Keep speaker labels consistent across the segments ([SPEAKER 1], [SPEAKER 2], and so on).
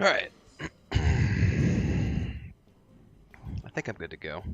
[SPEAKER 1] Alright. I think I'm good to go.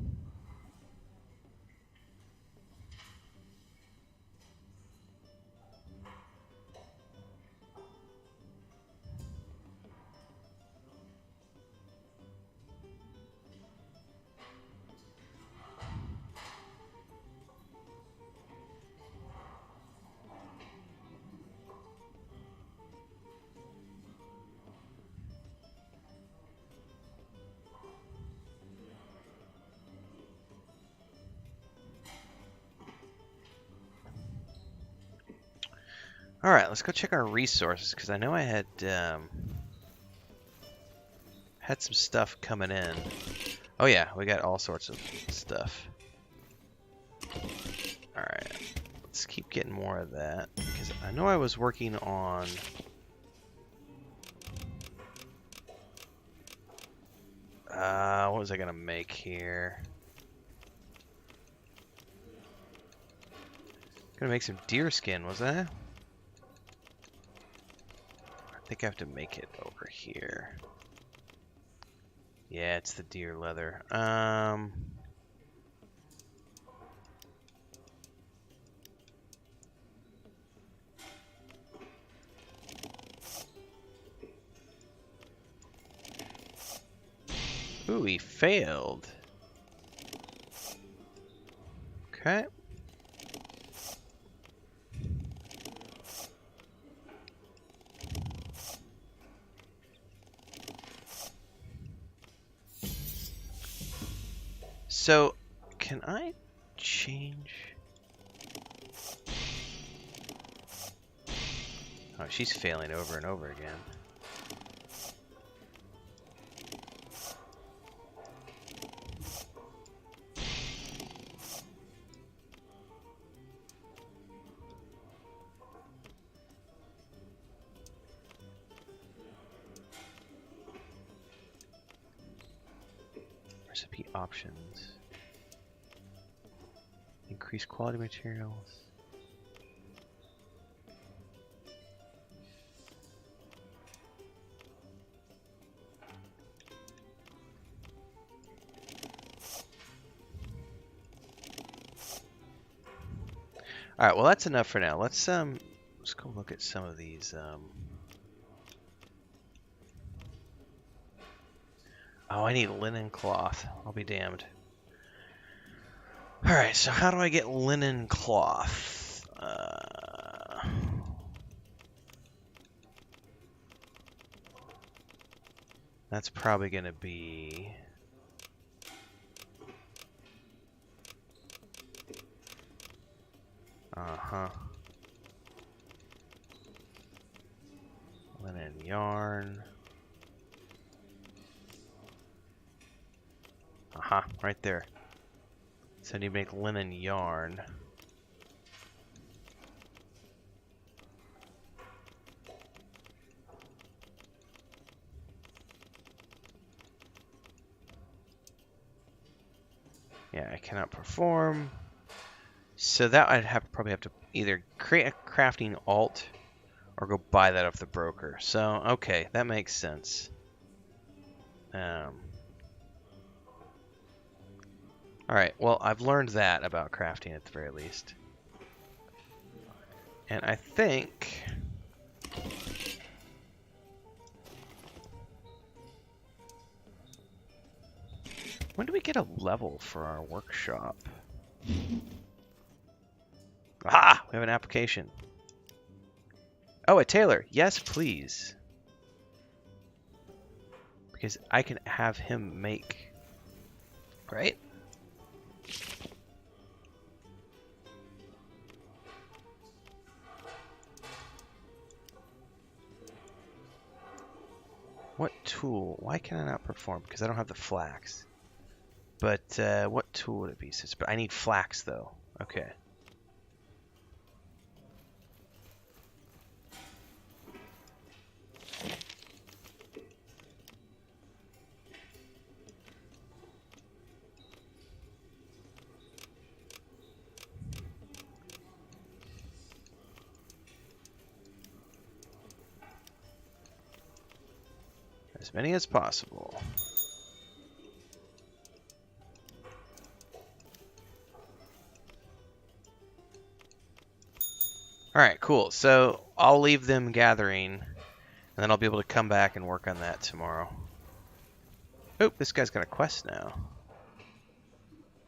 [SPEAKER 1] Alright, let's go check our resources, because I know I had some stuff coming in. Oh yeah, we got all sorts of stuff. Alright, let's keep getting more of that, because I know I was working on... what was I going to make here? Gonna make some deer skin, was I? I think I have to make it over here. Yeah, it's the deer leather. Ooh, he failed. Okay. So, can I change? Oh, she's failing over and over again. Recipe options. Increase quality materials. All right, well that's enough for now. Let's go look at some of these Oh, I need linen cloth. I'll be damned. All right, so how do I get linen cloth? That's probably going to be... Uh-huh. Linen yarn. Uh-huh, right there. So I need to make linen yarn. Yeah, I cannot perform. So that I'd probably have to either create a crafting alt or go buy that off the broker. So, okay, that makes sense. Alright, well, I've learned that about crafting at the very least. And I think... When do we get a level for our workshop? Aha! We have an application. Oh, a tailor. Yes, please. Because I can have him make... Right? What tool? Why can I not perform? Because I don't have the flax. But what tool would it be? But I need flax, though. Okay. As many as possible. Alright, cool. So I'll leave them gathering, and then I'll be able to come back and work on that tomorrow. Oh, this guy's got a quest now.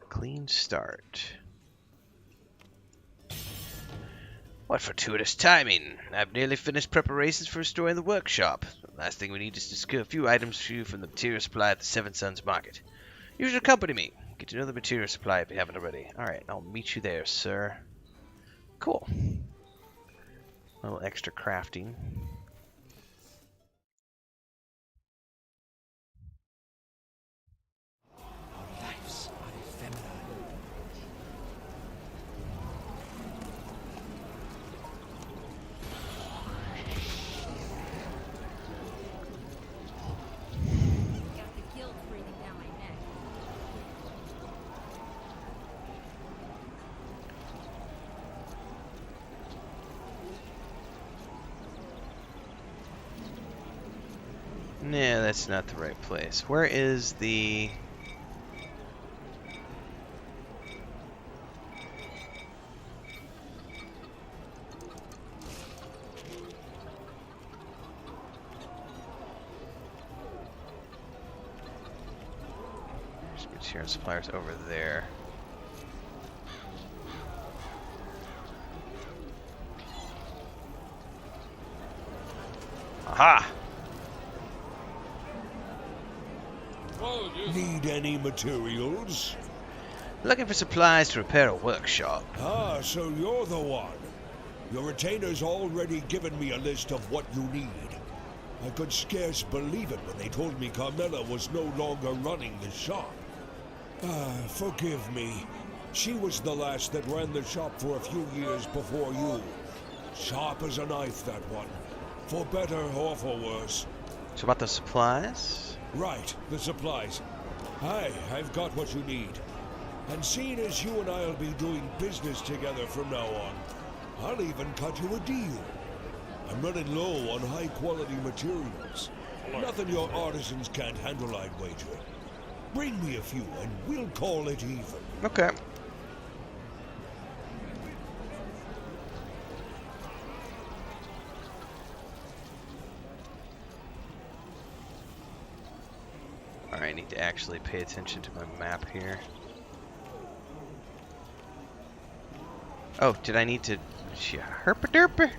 [SPEAKER 1] Clean start. What fortuitous timing! I've nearly finished preparations for restoring the workshop. The last thing we need is to secure a few items for you from the material supply at the Seven Suns Market. You should accompany me. Get to know the material supply if you haven't already. Alright, I'll meet you there, sir. Cool. A little extra crafting. Nah, that's not the right place. Where is the... There's material suppliers over there. Aha!
[SPEAKER 2] Need any materials?
[SPEAKER 1] Looking for supplies to repair a workshop.
[SPEAKER 2] Ah, so you're the one. Your retainer's already given me a list of what you need. I could scarce believe it when they told me Carmela was no longer running the shop. Ah, forgive me. She was the last that ran the shop for a few years before you. Sharp as a knife, that one. For better or for worse.
[SPEAKER 1] So about the supplies?
[SPEAKER 2] Right, the supplies. Aye, I've got what you need. And seeing as you and I'll be doing business together from now on, I'll even cut you a deal. I'm running low on high-quality materials. Nothing your artisans can't handle, I'd wager. Bring me a few and we'll call it even.
[SPEAKER 1] Okay. Alright, I need to actually pay attention to my map here. Oh, did I need to... Herpa-derpa? Do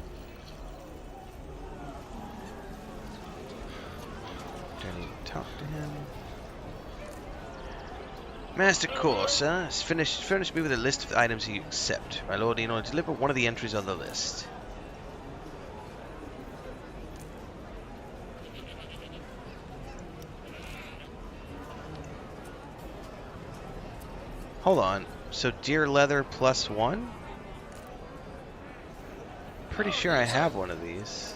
[SPEAKER 1] I need to talk to him? Master Corsa, furnish me with a list of the items you accept. My lord, in order to deliver one of the entries on the list. Hold on. So deer leather +1? Pretty sure I have one of these.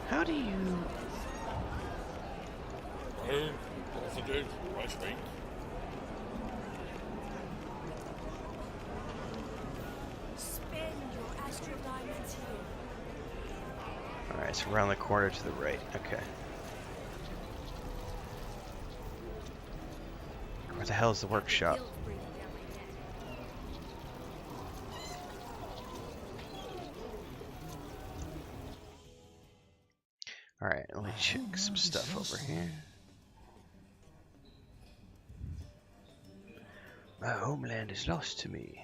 [SPEAKER 1] How do you... Alright, it's around the corner to the right. Okay. Where the hell is the workshop? Alright, let me check some stuff over here. My homeland is lost to me.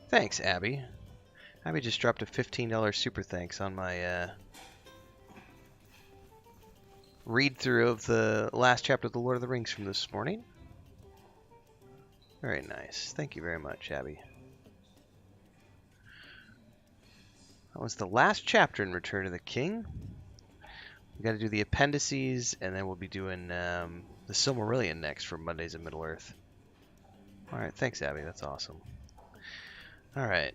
[SPEAKER 1] Thanks, Abby. Abby just dropped a $15 super thanks on my read through of the last chapter of The Lord of the Rings from this morning. Very nice. Thank you very much, Abby. That was the last chapter in Return of the King. We got to do the appendices, and then we'll be doing the Silmarillion next for Mondays in Middle-earth. Alright, thanks, Abby. That's awesome. Alright.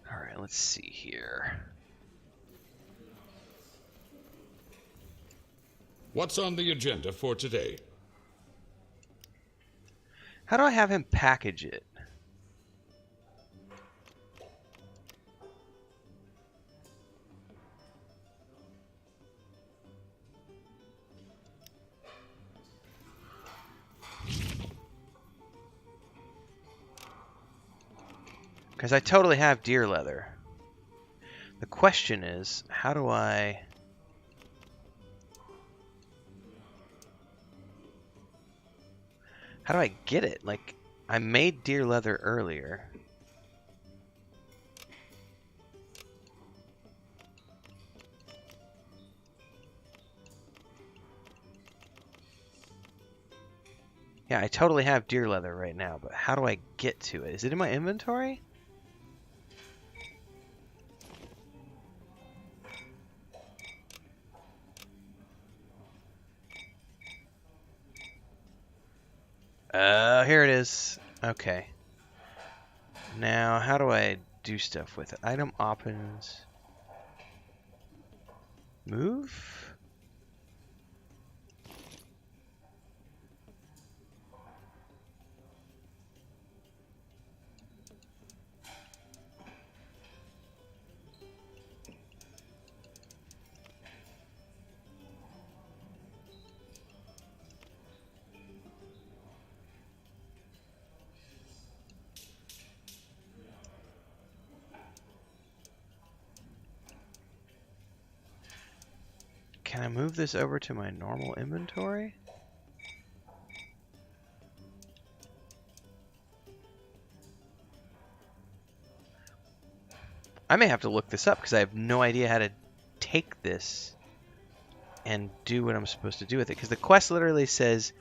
[SPEAKER 1] Alright, let's see here.
[SPEAKER 3] What's on the agenda for today?
[SPEAKER 1] How do I have him package it? Because I totally have deer leather. The question is, how do I... How do I get it? Like, I made deer leather earlier. Yeah, I totally have deer leather right now, but how do I get to it? Is it in my inventory? Here it is. Okay. Now, how do I do stuff with it? Item opens. Move? Can I move this over to my normal inventory? I may have to look this up because I have no idea how to take this and do what I'm supposed to do with it. Because the quest literally says,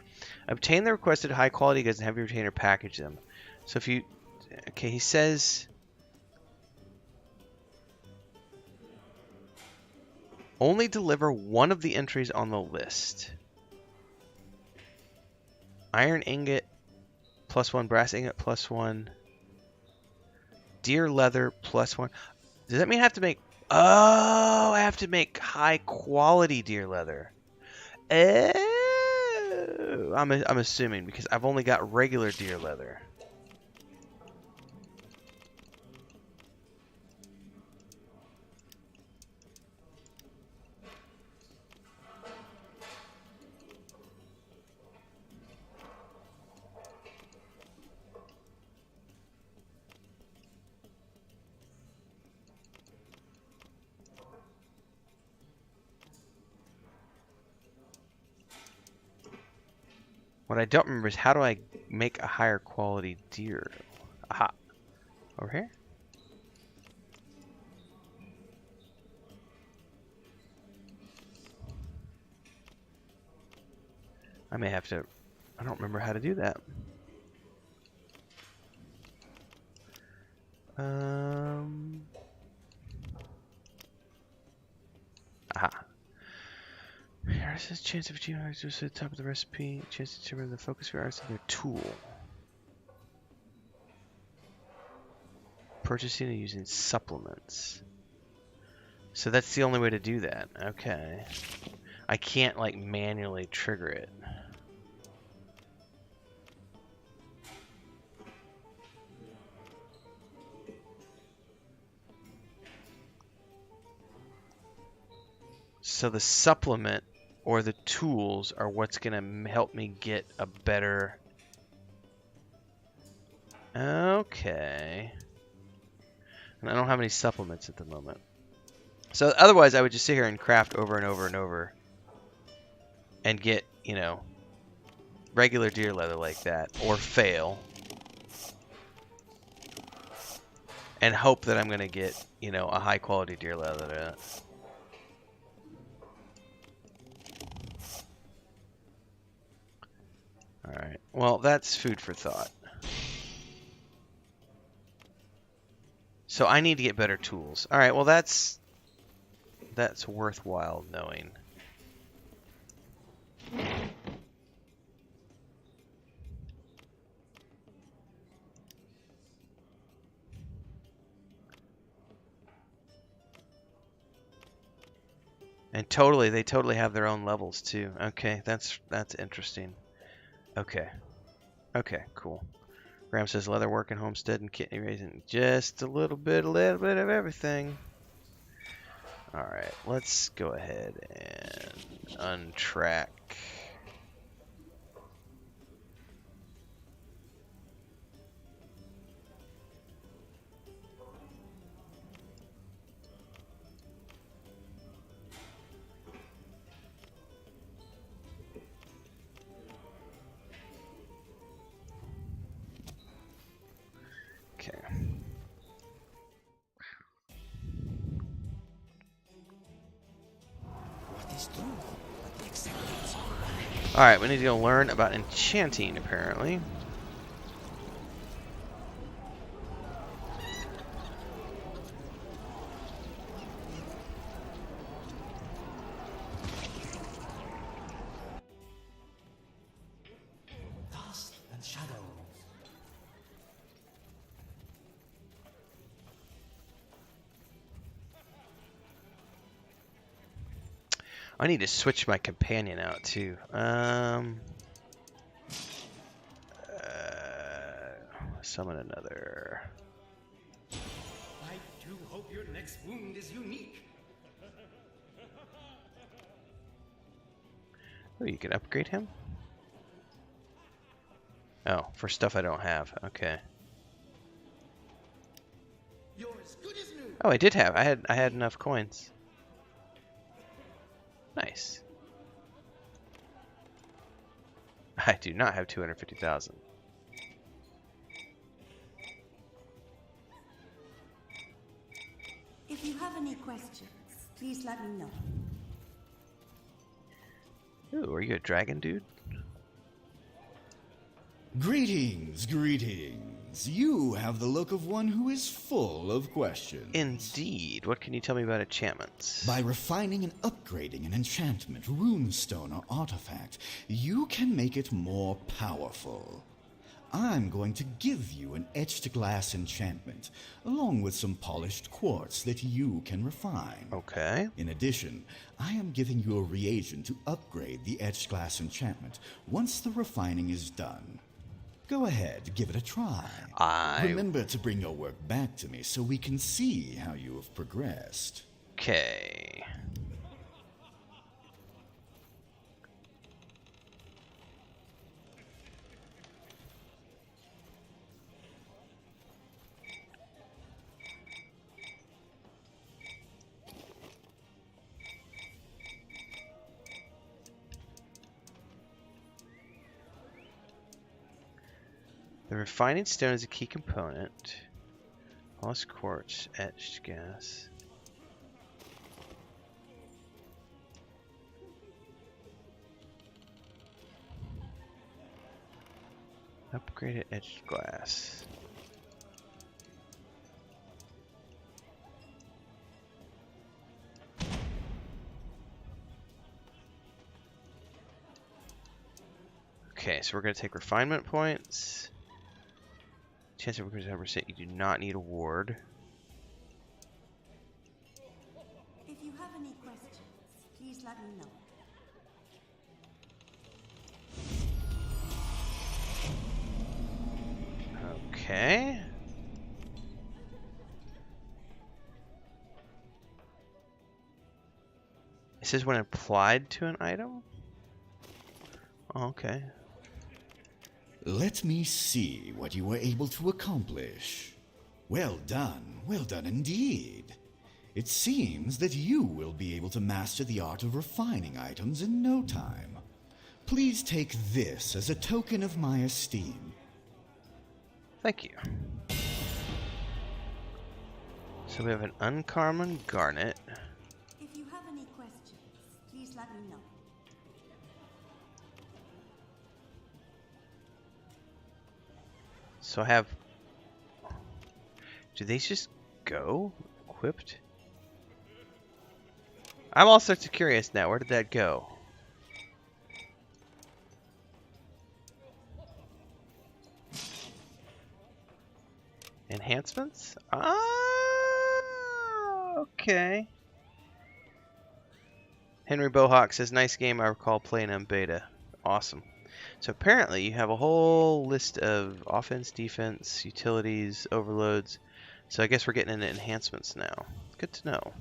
[SPEAKER 1] obtain the requested high quality goods and have your retainer package them. So if you... Okay, he says... Only deliver one of the entries on the list. Iron ingot, +1. Brass ingot, +1. Deer leather, +1. Does that mean I have to make... Oh, I have to make high quality deer leather. Oh, I'm assuming because I've only got regular deer leather. What I don't remember is how do I make a higher quality deer? Aha. Over here? I may have to... I don't remember how to do that. Aha. Here it says chance of achieving to the top of the recipe. Chance to determine the focus for artists of their tool. Purchasing and using supplements. So that's the only way to do that. Okay. I can't like manually trigger it. So the supplement or the tools are what's going to help me get a better... Okay. And I don't have any supplements at the moment. So otherwise I would just sit here and craft over and over and over. And get, you know, regular deer leather like that. Or fail. And hope that I'm going to get, you know, a high quality deer leather. Alright, well, that's food for thought. So I need to get better tools. Alright, well, that's worthwhile knowing. And they totally have their own levels too. Okay, that's interesting. Okay. Okay, cool. Graham says leatherwork and homestead and kidney raising. Just a little bit of everything. Alright, let's go ahead and untrack. Okay. Alright, we need to go learn about enchanting, apparently.
[SPEAKER 4] Dust and shadows.
[SPEAKER 1] I need to switch my companion out too. Summon another.
[SPEAKER 4] I do hope your next wound is unique.
[SPEAKER 1] Oh, you can upgrade him? Oh, for stuff I don't have. Okay.
[SPEAKER 4] You're as good as new.
[SPEAKER 1] Oh, I did have. I had enough coins. Nice. I do not have 250,000.
[SPEAKER 5] If you have any questions, please let me know.
[SPEAKER 1] Ooh, are you a dragon dude?
[SPEAKER 6] Greetings, greetings. You have the look of one who is full of questions.
[SPEAKER 1] Indeed. What can you tell me about enchantments?
[SPEAKER 6] By refining and upgrading an enchantment, runestone, or artifact, you can make it more powerful. I'm going to give you an etched glass enchantment, along with some polished quartz that you can refine.
[SPEAKER 1] Okay.
[SPEAKER 6] In addition, I am giving you a reagent to upgrade the etched glass enchantment once the refining is done. Go ahead, give it a try. Remember to bring your work back to me so we can see how you have progressed.
[SPEAKER 1] Okay. The refining stone is a key component. Polished quartz, etched gas. Upgraded etched glass. Okay, so we're going to take refinement points. Chance of 100%. You do not need a ward.
[SPEAKER 5] If you have any questions, please let me know.
[SPEAKER 1] Okay. It says when applied to an item? Oh, okay.
[SPEAKER 6] Let me see what you were able to accomplish. Well done indeed. It seems that you will be able to master the art of refining items in no time. Please take this as a token of my esteem.
[SPEAKER 1] Thank you. So we have an uncommon garnet.
[SPEAKER 5] If you have any questions, please let me know.
[SPEAKER 1] So I have... Do these just go? Equipped? I'm all sorts of curious now. Where did that go? Enhancements? Ah, okay. Henry Bohawk says, nice game. I recall playing on beta. Awesome. So apparently you have a whole list of offense, defense, utilities, overloads. So I guess we're getting into enhancements now. Good to know.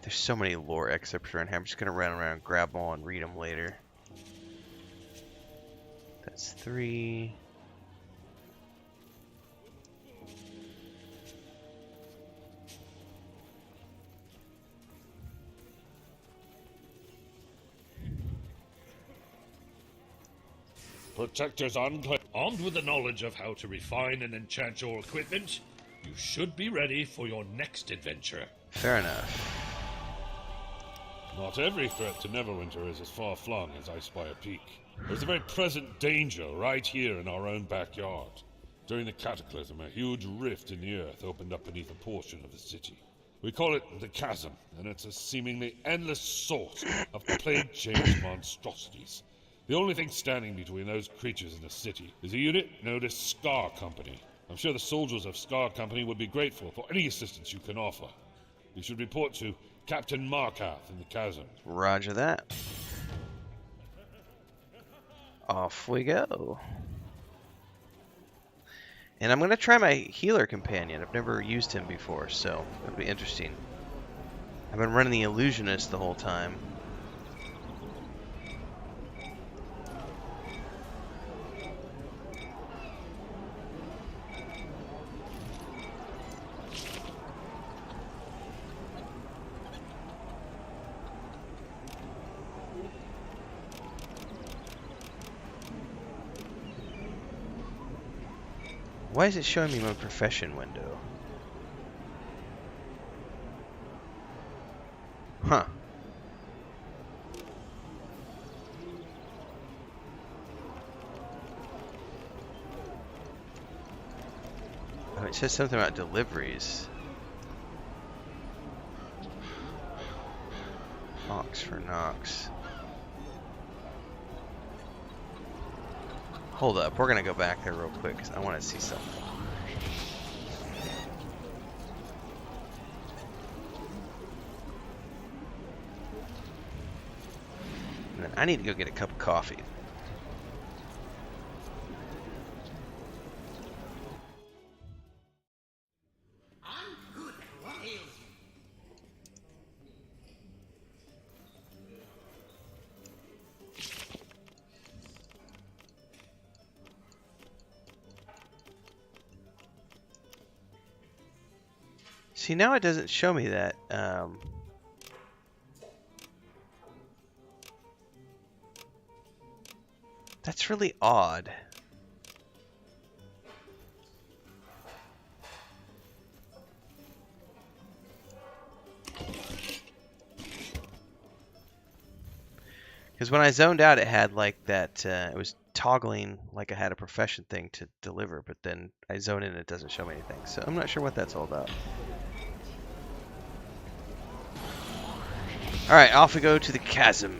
[SPEAKER 1] There's so many lore excerpts around here. I'm just going to run around and grab them all and read them later. That's 3.
[SPEAKER 3] Protectors unclaimed. Armed with the knowledge of how to refine and enchant your equipment, you should be ready for your next adventure.
[SPEAKER 1] Fair enough.
[SPEAKER 3] Not every threat to Neverwinter is as far-flung as Icespire Peak. There's a very present danger right here in our own backyard. During the Cataclysm, a huge rift in the earth opened up beneath a portion of the city. We call it the Chasm, and it's a seemingly endless source of plague-changed monstrosities. The only thing standing between those creatures and the city is a unit known as Scar Company. I'm sure the soldiers of Scar Company would be grateful for any assistance you can offer. You should report to Captain Markath in the Chasm.
[SPEAKER 1] Roger that. Off we go. And I'm going to try my healer companion. I've never used him before, so it'll be interesting. I've been running the illusionist the whole time. Why is it showing me my profession window? Huh. Oh, it says something about deliveries. Fox for Knox. Hold up, we're gonna go back there real quick because I want to see something. And then I need to go get a cup of coffee.
[SPEAKER 4] I'm good. What ails you?
[SPEAKER 1] See, now it doesn't show me that. That's really odd. Because when I zoned out, it had like that, it was toggling like I had a profession thing to deliver, but then I zone in and it doesn't show me anything. So I'm not sure what that's all about. Alright, off we go to the Chasm.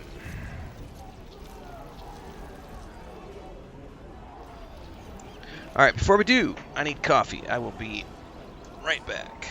[SPEAKER 1] Alright, before we do, I need coffee. I will be right back.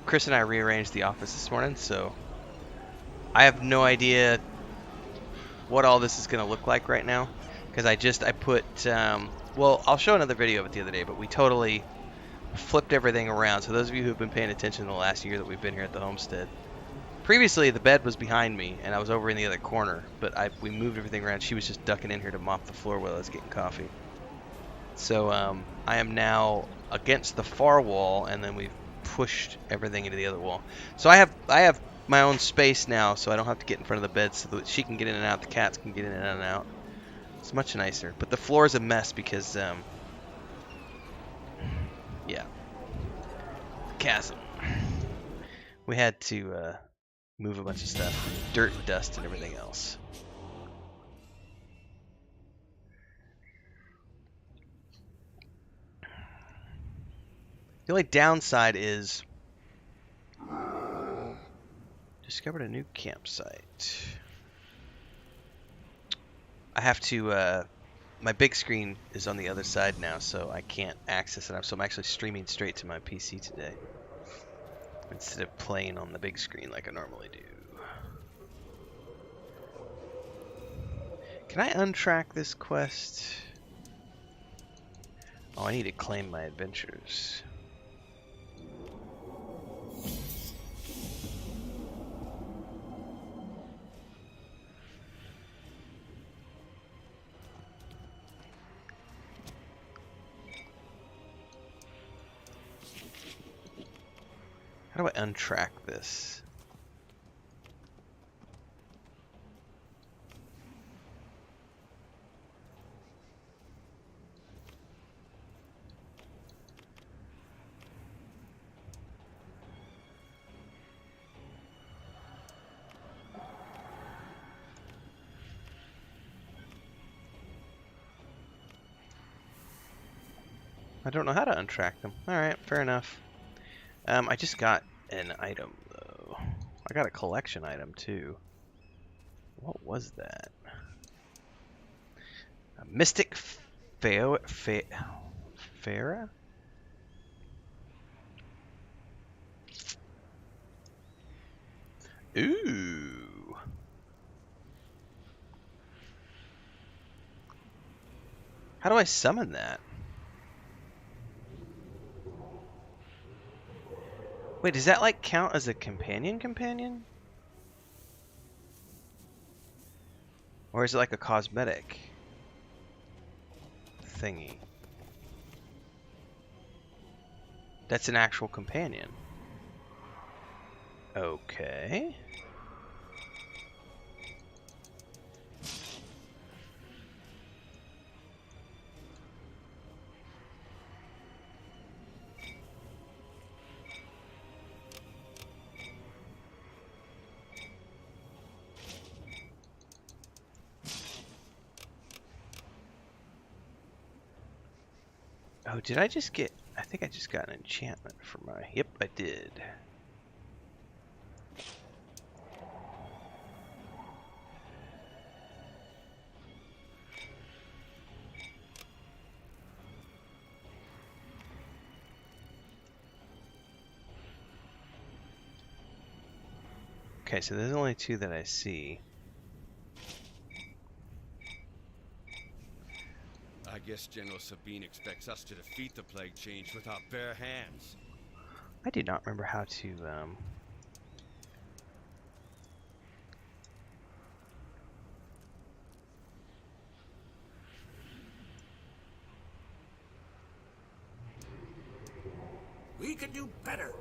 [SPEAKER 1] Chris and I rearranged the office this morning, so I have no idea what all this is going to look like right now. Because I put, well, I'll show another video of it the other day, but we totally flipped everything around. So those of you who've been paying attention in the last year that we've been here at the homestead, previously the bed was behind me and I was over in the other corner, but we moved everything around. She was just ducking in here to mop the floor while I was getting coffee. So I am now against the far wall, and then we've pushed everything into the other wall. So I have my own space now, so I don't have to get in front of the bed, so that she can get in and out, the cats can get in and out. It's much nicer. But the floor is a mess because yeah, chasm. We had to move a bunch of stuff, dirt, dust, and everything else. The only downside is discovered a new campsite. I have to, my big screen is on the other side now, so I can't access it. So I'm actually streaming straight to my PC today, instead of playing on the big screen like I normally do. Can I untrack this quest? Oh, I need to claim my adventures. How do I untrack this? I don't know how to untrack them. Alright, fair enough. I just got an item, though. I got a collection item, too. What was that? A Mystic Farah? Ooh. How do I summon that? Wait, does that like count as a companion? Or is it like a cosmetic thingy? That's an actual companion. Okay. Oh, did I just get... I think I just got an enchantment for my... Yep, I did. Okay, so there's only two that I see.
[SPEAKER 7] I guess General Sabine expects us to defeat the plague change with our bare hands.
[SPEAKER 1] I do not remember how to,
[SPEAKER 4] We could do better.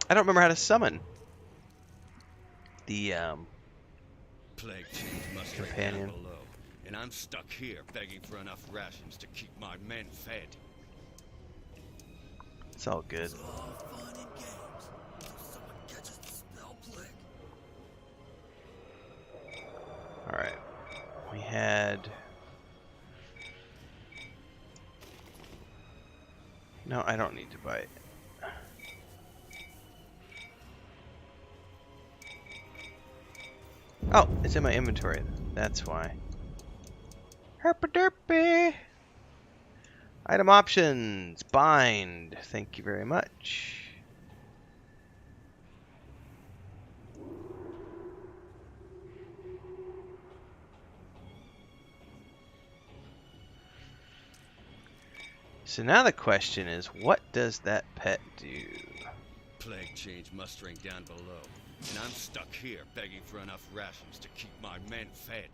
[SPEAKER 1] I don't remember how to summon the,
[SPEAKER 7] Plague change must be
[SPEAKER 1] companion.
[SPEAKER 7] down below, and I'm stuck here begging for enough rations to keep my men fed.
[SPEAKER 1] It's all good.
[SPEAKER 4] It's all fun and games until someone catches the spell plague.
[SPEAKER 1] Alright. We had... No, I don't need to buy it. Oh, it's in my inventory. That's why. Herpaderpy! Item options. Bind. Thank you very much. So now the question is, what does that pet do?
[SPEAKER 7] Plague change mustering down below, and I'm stuck here begging for enough rations to keep my men fed.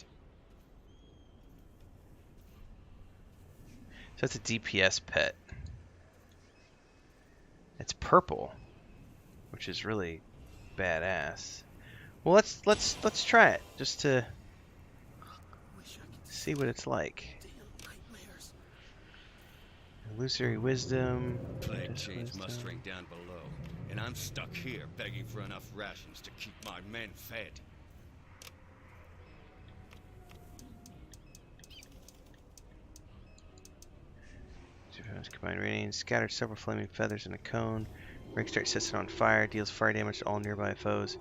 [SPEAKER 1] So it's a DPS pet. It's purple, which is really badass. Well, let's try it just to see what it's like. Illusory wisdom.
[SPEAKER 7] Plague change mustering down below, and I'm stuck here begging for enough rations to keep my men fed.
[SPEAKER 1] Combined rating. Scattered several flaming feathers in a cone. Breakstart sets it on fire. Deals fire damage to all nearby foes.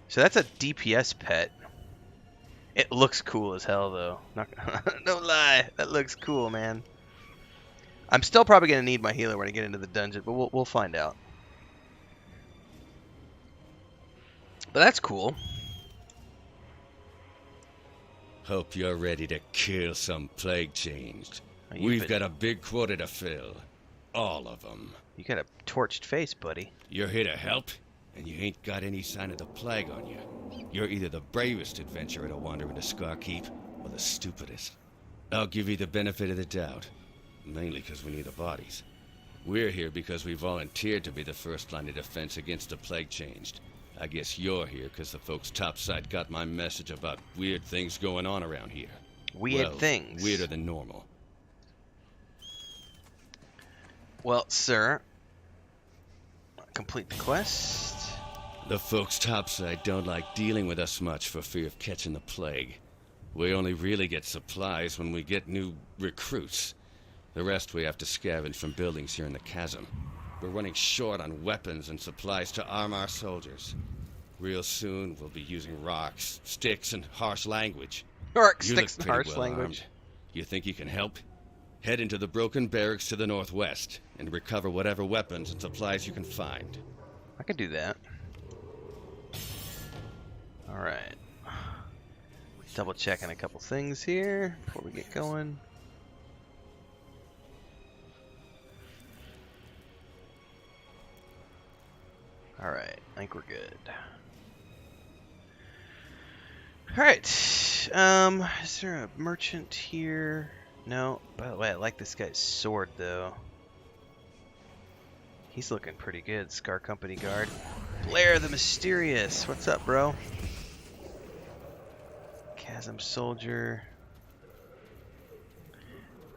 [SPEAKER 1] So that's a DPS pet. It looks cool as hell, though. Don't lie. That looks cool, man. I'm still probably going to need my healer when I get into the dungeon, but we'll find out. But that's cool.
[SPEAKER 7] Hope you're ready to kill some plague changed.
[SPEAKER 1] Oh,
[SPEAKER 7] We've got a big quota to fill. All of them.
[SPEAKER 1] You got a torched face, buddy.
[SPEAKER 7] You're here to help, and you ain't got any sign of the plague on you. You're either the bravest adventurer to wander into Scarkeep, or the stupidest. I'll give you the benefit of the doubt. Mainly because we need the bodies. We're here because we volunteered to be the first line of defense against the plague changed. I guess you're here because the folks topside got my message about weird things going on around here.
[SPEAKER 1] Weird things?
[SPEAKER 7] Weirder than normal.
[SPEAKER 1] Well, sir, complete the quest.
[SPEAKER 7] The folks topside don't like dealing with us much for fear of catching the plague. We only really get supplies when we get new recruits. The rest we have to scavenge from buildings here in the chasm. We're running short on weapons and supplies to arm our soldiers. Real soon, we'll be using rocks, sticks, and harsh language.
[SPEAKER 1] Sticks and harsh language.
[SPEAKER 7] You think you can help? Head into the broken barracks to the northwest and recover whatever weapons and supplies you can find.
[SPEAKER 1] I could do that. Alright. Double checking a couple things here before we get going. Alright, I think we're good. Alright, is there a merchant here? No. By the way, I like this guy's sword, though. He's looking pretty good, Scar Company Guard. Blair the Mysterious, what's up, bro? Chasm Soldier.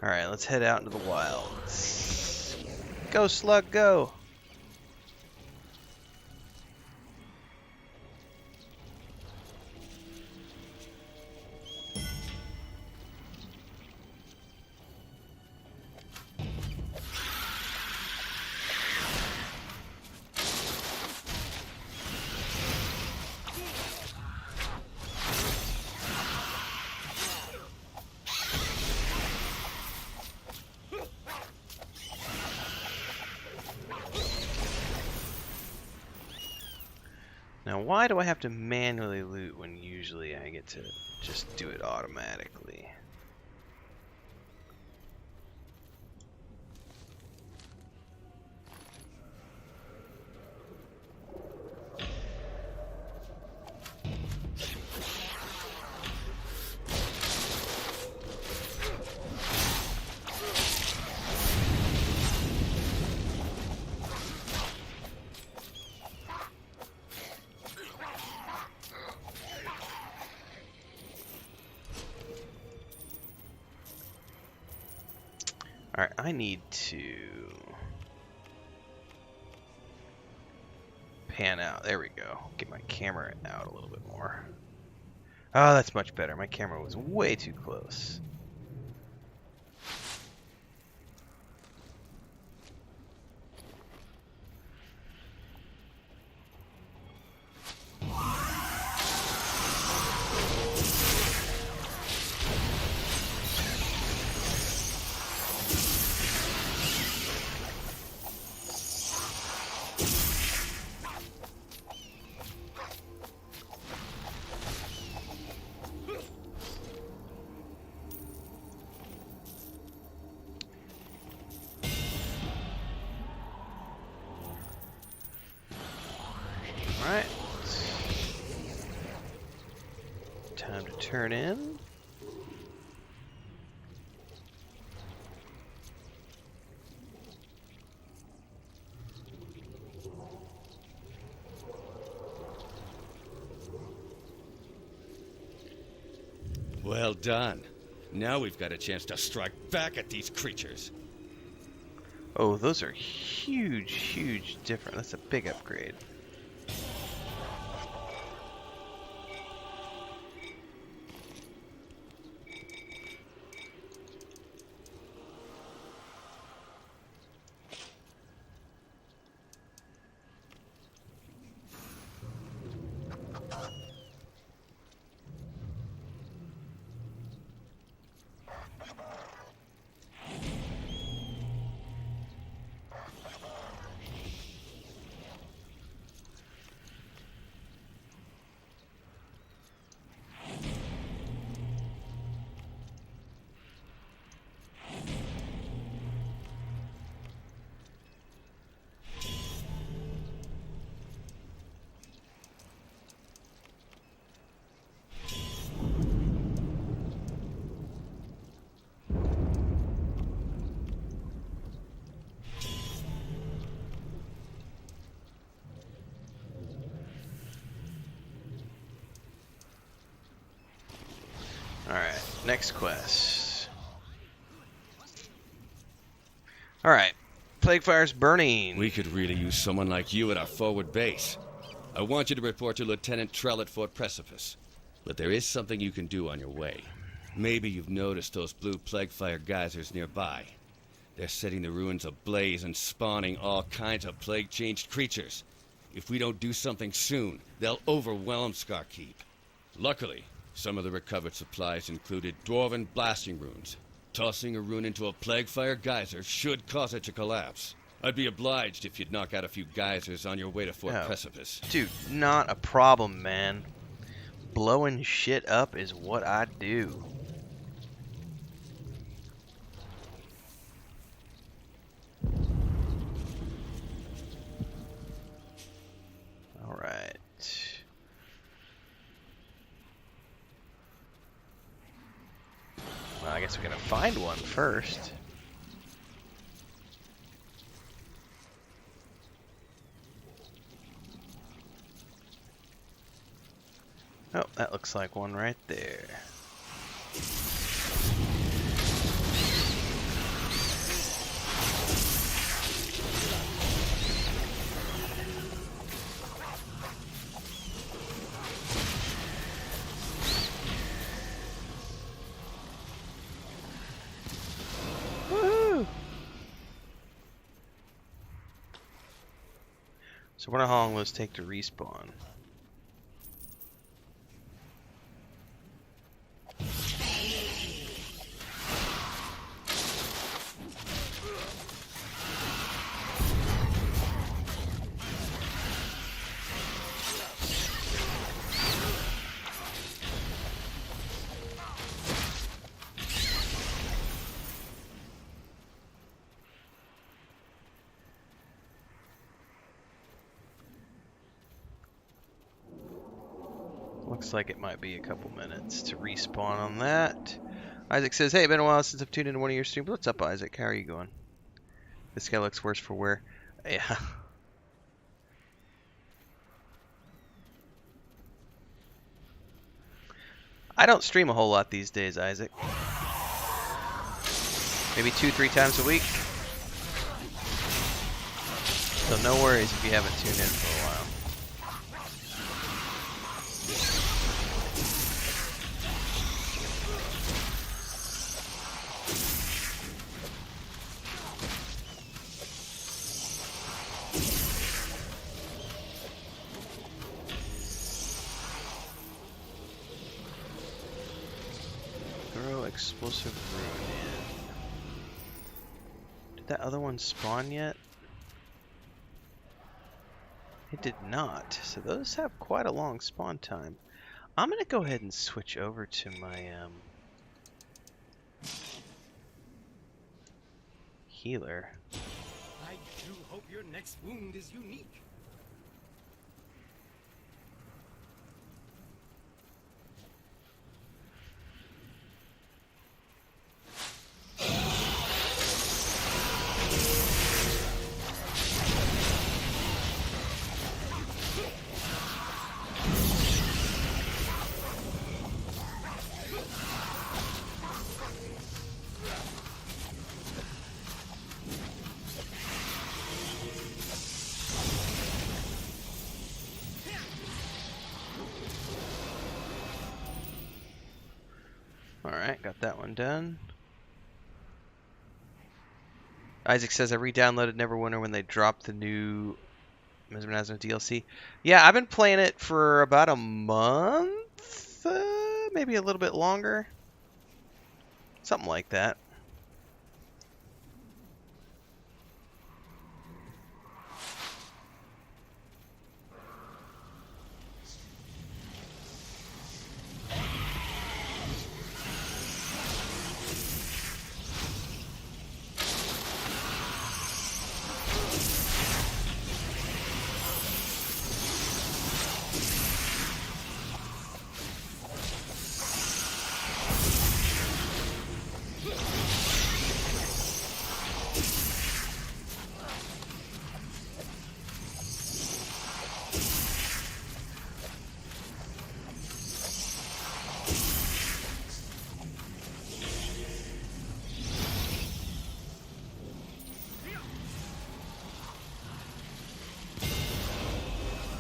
[SPEAKER 1] Alright, let's head out into the wilds. Go, Slug, go! Now, why do I have to manually loot when usually I get to just do it automatically? Alright, I need to pan out. There we go. Get my camera out a little bit more. Oh, that's much better. My camera was way too close. turn in.
[SPEAKER 7] Well done. Now we've got a chance to strike back at these creatures.
[SPEAKER 1] Oh, those are huge, huge different. That's a big upgrade. Alright, next quest. Alright, Plague Fire's burning.
[SPEAKER 7] We could really use someone like you at our forward base. I want you to report to Lieutenant Trell at Fort Precipice. But there is something you can do on your way. Maybe you've noticed those blue Plague Fire geysers nearby. They're setting the ruins ablaze and spawning all kinds of plague-changed creatures. If we don't do something soon, they'll overwhelm Scarkeep. Luckily, some of the recovered supplies included dwarven blasting runes. Tossing a rune into a Plague Fire geyser should cause it to collapse. I'd be obliged if you'd knock out a few geysers on your way to Fort Precipice.
[SPEAKER 1] Dude, not a problem, man. Blowing shit up is what I do. Alright. Well, I guess we're gonna find one first. Oh, that looks like one right there. Woohoo! So wonder how long those take to respawn. Looks like it might be a couple minutes to respawn on that. Isaac says, hey, been a while since I've tuned into one of your streams. What's up, Isaac? How are you going? This guy looks worse for wear. Yeah. I don't stream a whole lot these days, Isaac. Maybe 2-3 times a week. So no worries if you haven't tuned in for a while. Explosive rune in. Did that other one spawn yet? It did not. So those have quite a long spawn time. I'm gonna go ahead and switch over to my healer.
[SPEAKER 4] I do hope your next wound is unique.
[SPEAKER 1] Alright, got that one done. Isaac says I re-downloaded Neverwinter when they dropped the new Mesmerizing DLC. Yeah, I've been playing it for about a month, maybe a little bit longer. Something like that.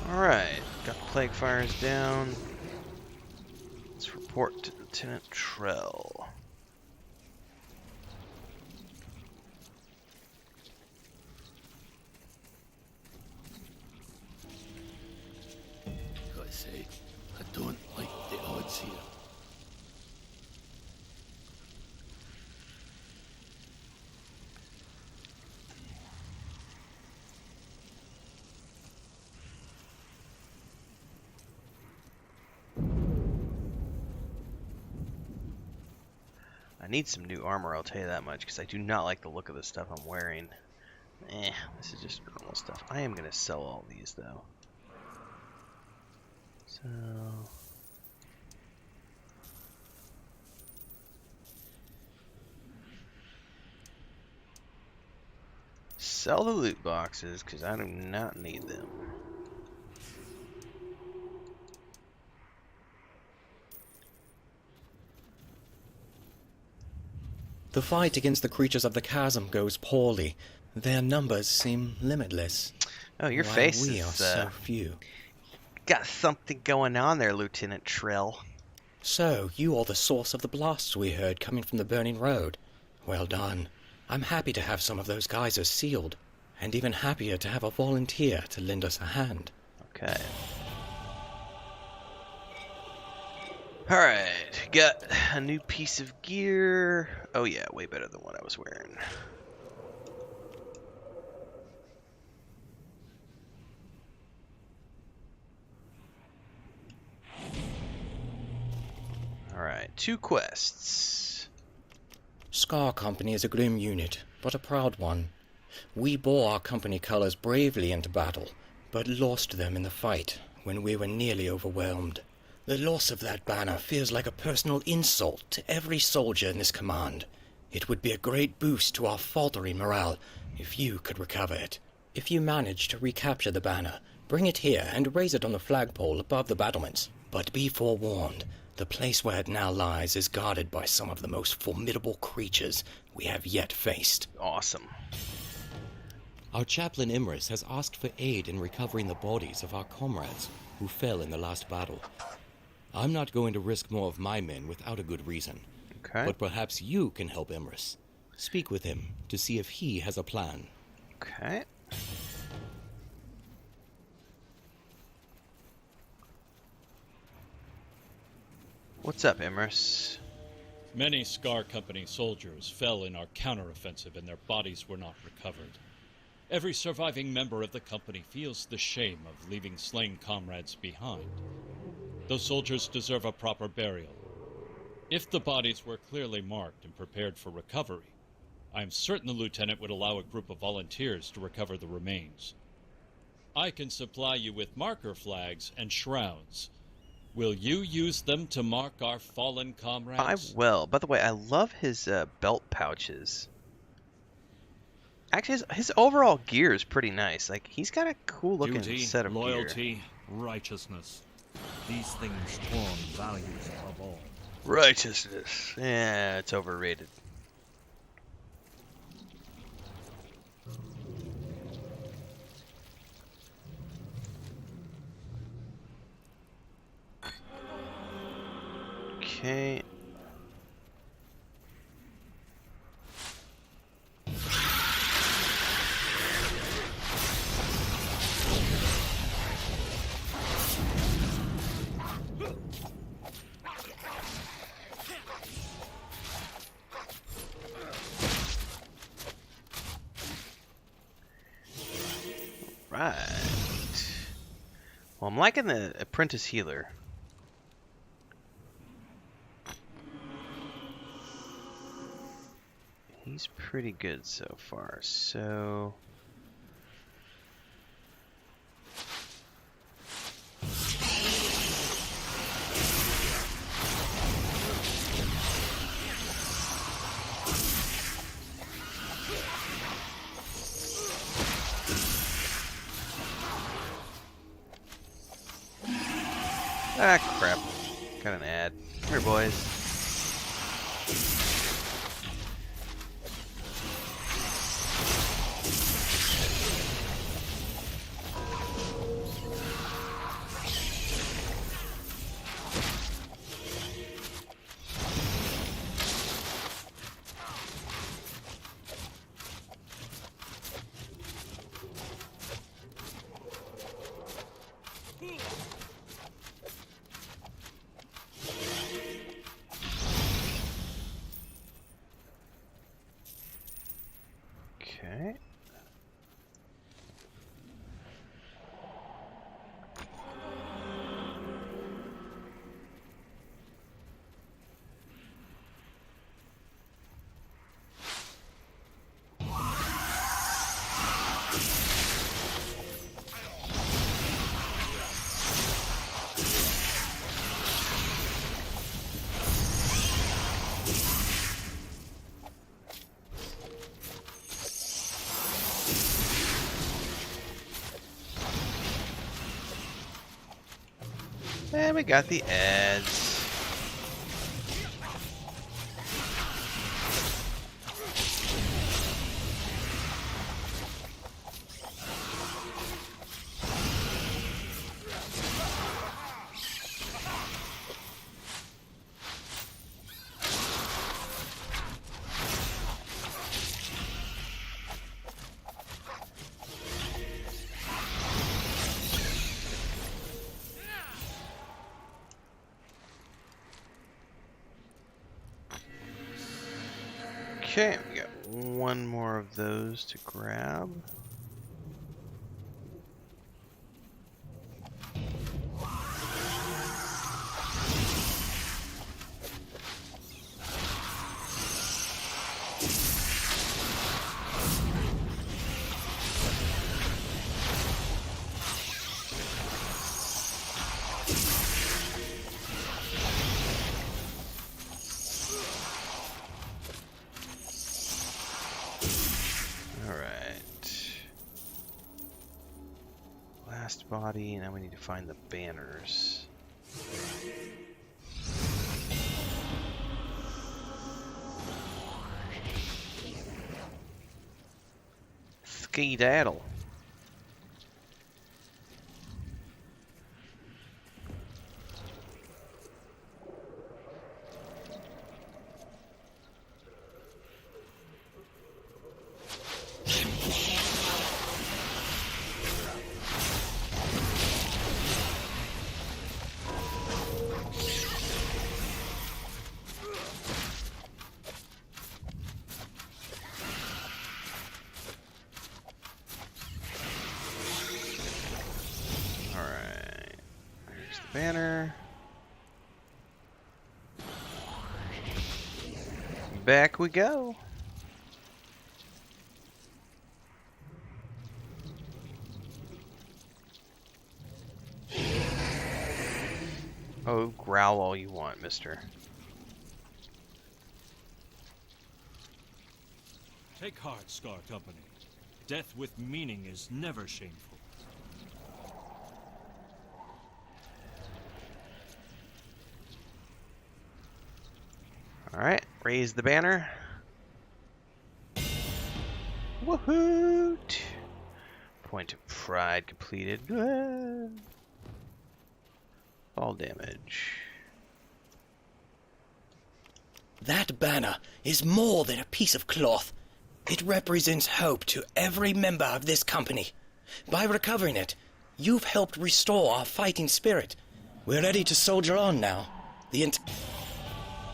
[SPEAKER 1] Alright, got the plague fires down. Let's report to Lieutenant Trell.
[SPEAKER 8] I say, I don't like the odds here.
[SPEAKER 1] I need some new armor, I'll tell you that much, because I do not like the look of the stuff I'm wearing. This is just normal stuff. I am going to sell all these, though. So... sell the loot boxes, because I do not need them.
[SPEAKER 9] The fight against the creatures of the chasm goes poorly. Their numbers seem limitless.
[SPEAKER 1] Oh, your
[SPEAKER 9] while
[SPEAKER 1] face
[SPEAKER 9] we
[SPEAKER 1] is,
[SPEAKER 9] are so few.
[SPEAKER 1] got something going on there, Lieutenant Trill.
[SPEAKER 9] So, you are the source of the blasts we heard coming from the burning road. Well done. I'm happy to have some of those geysers sealed, and even happier to have a volunteer to lend us a hand.
[SPEAKER 1] Okay. Alright, got a new piece of gear. Oh yeah, way better than what I was wearing. Alright, 2 quests.
[SPEAKER 9] Scar Company is a grim unit, but a proud one. We bore our company colors bravely into battle, but lost them in the fight when we were nearly overwhelmed. The loss of that banner feels like a personal insult to every soldier in this command. It would be a great boost to our faltering morale if you could recover it. If you manage to recapture the banner, bring it here and raise it on the flagpole above the battlements. But be forewarned, the place where it now lies is guarded by some of the most formidable creatures we have yet faced.
[SPEAKER 1] Awesome.
[SPEAKER 10] Our chaplain Imris has asked for aid in recovering the bodies of our comrades who fell in the last battle. I'm not going to risk more of my men without a good reason.
[SPEAKER 1] Okay.
[SPEAKER 10] But perhaps you can help Imris. Speak with him to see if he has a plan.
[SPEAKER 1] Okay. What's up, Imris?
[SPEAKER 11] Many Scar Company soldiers fell in our counteroffensive and their bodies were not recovered. Every surviving member of the company feels the shame of leaving slain comrades behind. Those soldiers deserve a proper burial. If the bodies were clearly marked and prepared for recovery, I am certain the lieutenant would allow a group of volunteers to recover the remains. I can supply you with marker flags and shrouds. Will you use them to mark our fallen comrades?
[SPEAKER 1] I will. By the way, I love his belt pouches. Actually, his overall gear is pretty nice. Like, he's got a cool looking
[SPEAKER 12] Duty,
[SPEAKER 1] set of
[SPEAKER 12] loyalty,
[SPEAKER 1] gear.
[SPEAKER 12] righteousness. These things form values above all.
[SPEAKER 1] Righteousness. Yeah, it's overrated. Okay. Alright. Well, I'm liking the apprentice healer. He's pretty good so far, so... Ah, crap. Got an ad. Come here, boys. Okay. And we got the ads. Okay, we got one more of those to grab. Body, and now we need to find the banners. Skedaddle. Banner. Back we go. Oh, growl all you want, mister.
[SPEAKER 11] Take heart, Scar Company. Death with meaning is never shameful.
[SPEAKER 1] Alright, raise the banner. Woohoo! Point of pride completed. Fall damage.
[SPEAKER 9] That banner is more than a piece of cloth. It represents hope to every member of this company. By recovering it, you've helped restore our fighting spirit. We're ready to soldier on now.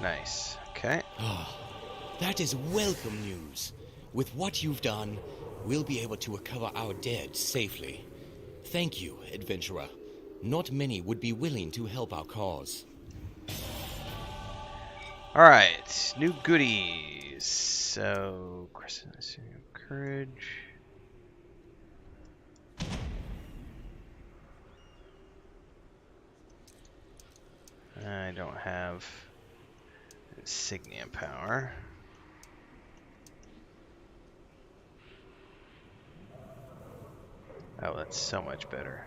[SPEAKER 1] Nice. Okay.
[SPEAKER 10] Oh, that is welcome news. With what you've done, we'll be able to recover our dead safely. Thank you, adventurer. Not many would be willing to help our cause.
[SPEAKER 1] Alright, new goodies. So, courage. I don't have insignia power. Oh, that's so much better.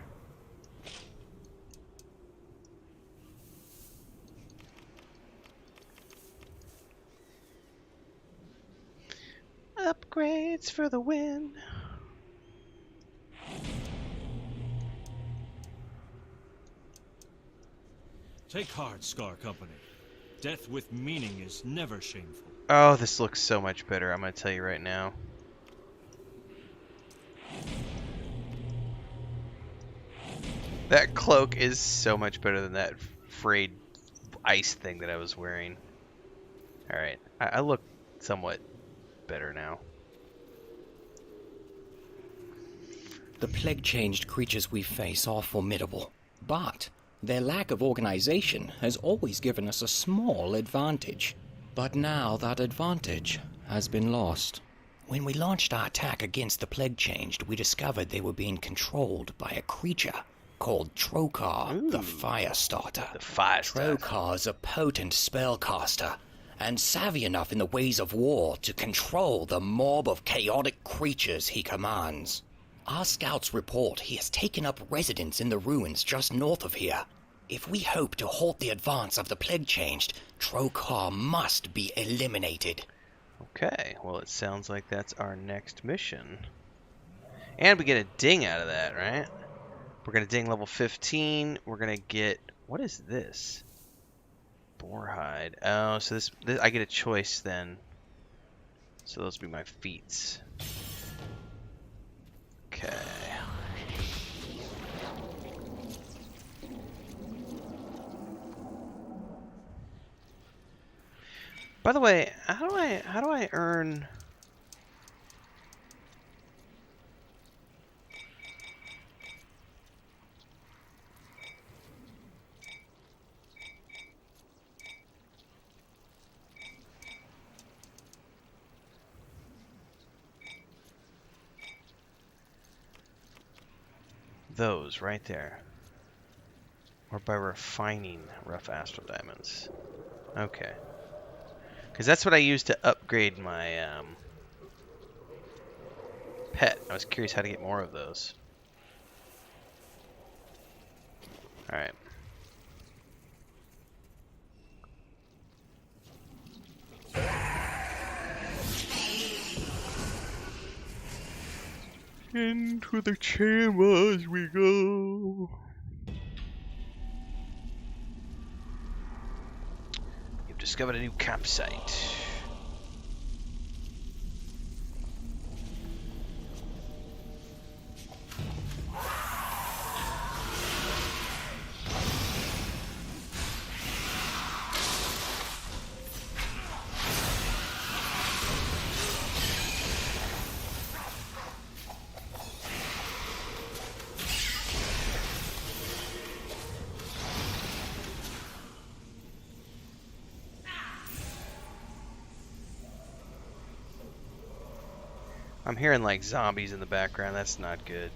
[SPEAKER 1] Upgrades for the win.
[SPEAKER 12] Take heart, Scar Company. Death with meaning is never shameful.
[SPEAKER 1] Oh, this looks so much better, I'm gonna tell you right now. That cloak is so much better than that frayed ice thing that I was wearing. Alright, I look somewhat better now.
[SPEAKER 9] The plague-changed creatures we face are formidable, but their lack of organization has always given us a small advantage. But now that advantage has been lost. When we launched our attack against the plague-changed, we discovered they were being controlled by a creature called Trokar, the Firestarter.
[SPEAKER 1] The Firestarter.
[SPEAKER 9] Trokar's a potent spellcaster, and savvy enough in the ways of war to control the mob of chaotic creatures he commands. Our scouts report he has taken up residence in the ruins just north of here. If we hope to halt the advance of the plague-changed, Trokar must be eliminated.
[SPEAKER 1] Okay, well it sounds like that's our next mission. And we get a ding out of that, right? We're gonna ding level 15. We're gonna get... What is this? Boarhide. Oh, so this I get a choice then. So those will be my feats. Okay. By the way, how do I earn... those right there? Or by refining rough astral diamonds? Okay. Because that's what I use to upgrade my pet. I was curious how to get more of those. Alright. Into the chambers we go. You've discovered a new campsite. I'm hearing like zombies in the background. That's not good.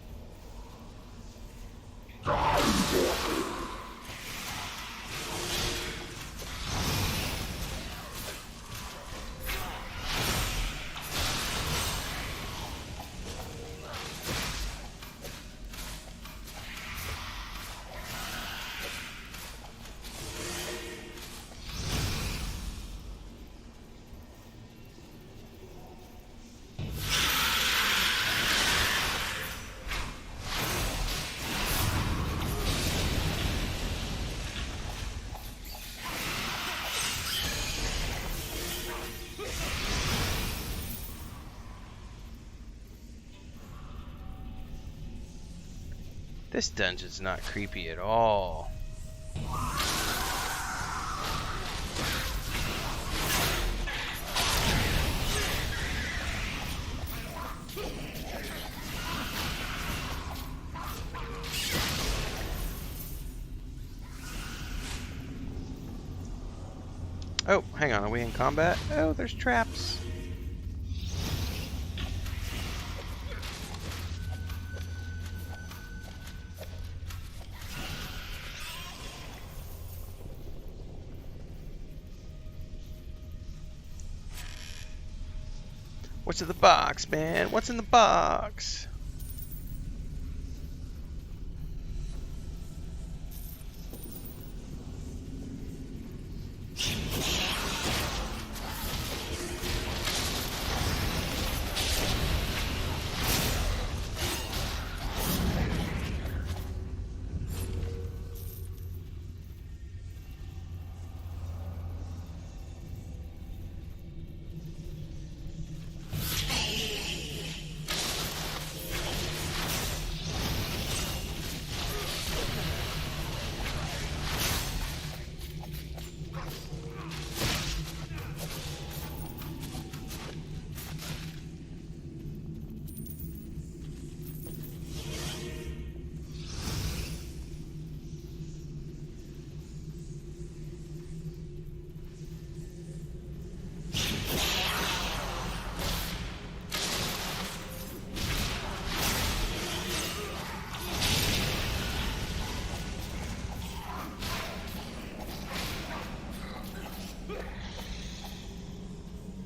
[SPEAKER 1] This dungeon's not creepy at all. Oh, hang on. Are we in combat? Oh, there's traps. What's in the box, man? What's in the box?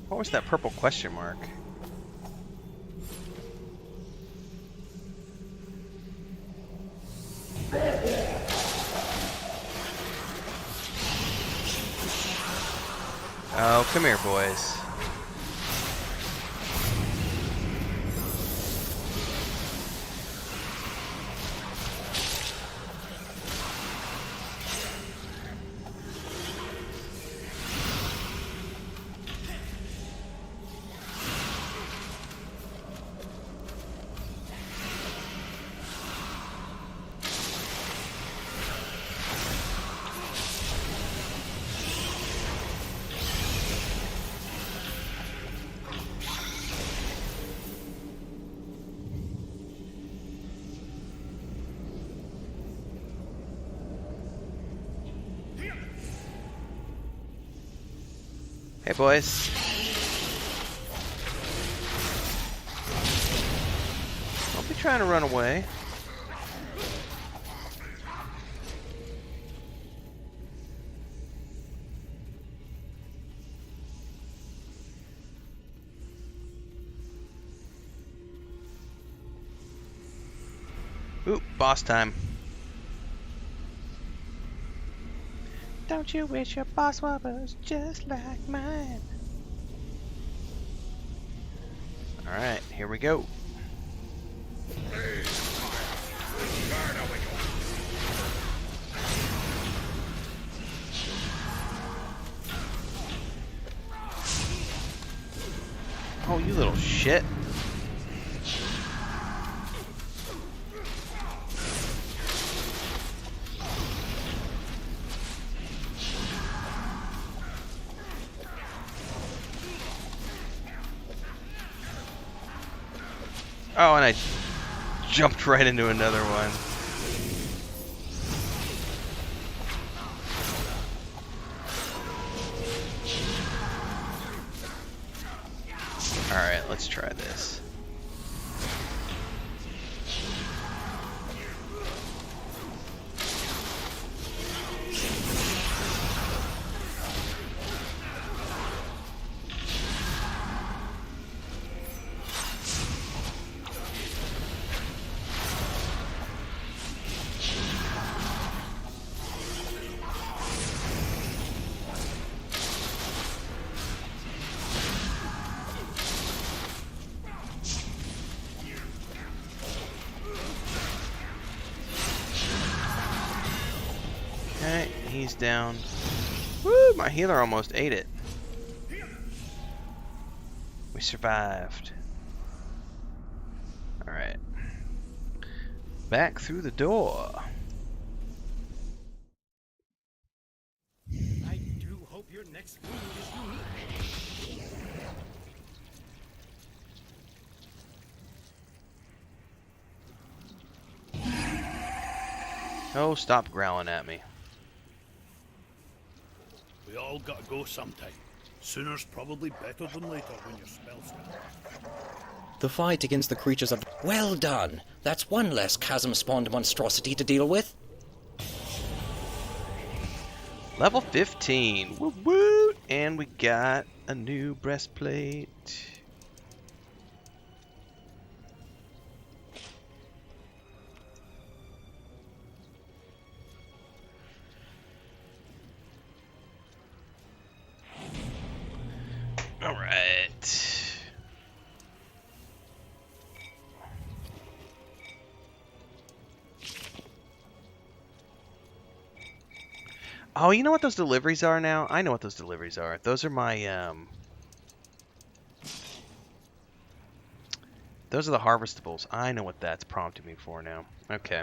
[SPEAKER 1] What was that purple question mark? Oh, come here, boys. Hey, boys. Don't be trying to run away. Ooh, boss time. Don't you wish your boss was just like mine? Alright, here we go. Oh, you little shit. Oh, and I jumped right into another one. Alright, let's try this. Okay, he's down. Woo, my healer almost ate it. We survived. Alright. Back through the door.
[SPEAKER 4] I do hope your next wound is unique.
[SPEAKER 1] Oh, stop growling at me.
[SPEAKER 8] We all gotta go sometime. Sooner's probably better than later when your spell's done.
[SPEAKER 9] The fight against the creatures of... Well done! That's one less chasm-spawned monstrosity to deal with.
[SPEAKER 1] Level 15. Woo woo! And we got a new breastplate. Alright. Oh, you know what those deliveries are now? I know what those deliveries are. Those are my, those are the harvestables. I know what that's prompting me for now. Okay.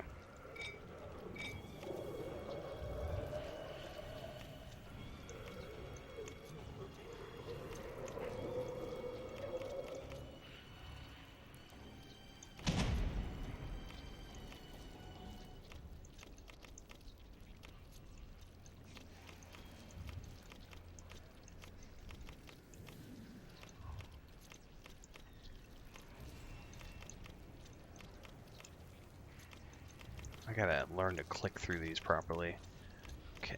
[SPEAKER 1] I gotta learn to click through these properly. Okay.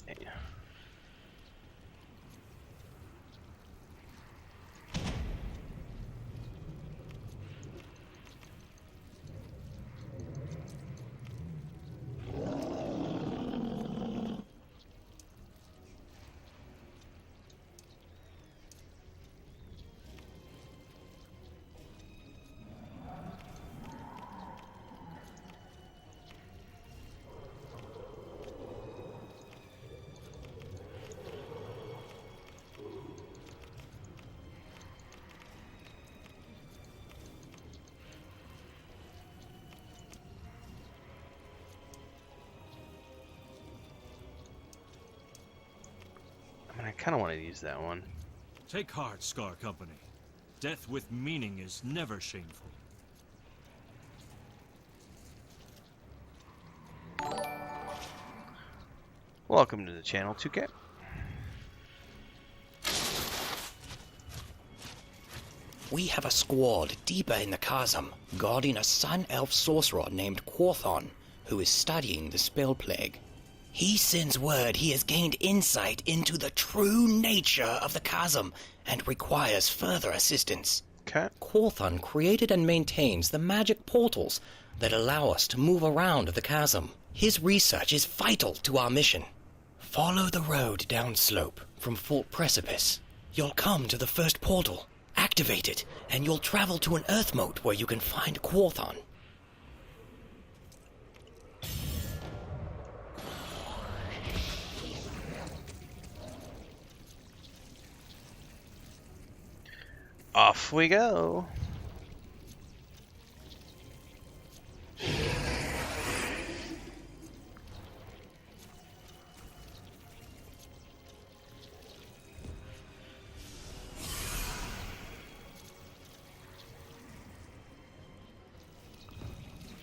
[SPEAKER 1] I kind of want to use that one.
[SPEAKER 12] Take heart, Scar Company. Death with meaning is never shameful.
[SPEAKER 1] Welcome to the channel, 2K.
[SPEAKER 9] We have a squad deeper in the chasm, guarding a Sun Elf sorcerer named Quorthon, who is studying the spell plague. He sends word he has gained insight into the true nature of the chasm and requires further assistance.
[SPEAKER 1] Okay.
[SPEAKER 9] Quorthon created and maintains the magic portals that allow us to move around the chasm. His research is vital to our mission. Follow the road downslope from Fort Precipice. You'll come to the first portal. Activate it, and you'll travel to an earth moat where you can find Quorthon.
[SPEAKER 1] Off we go.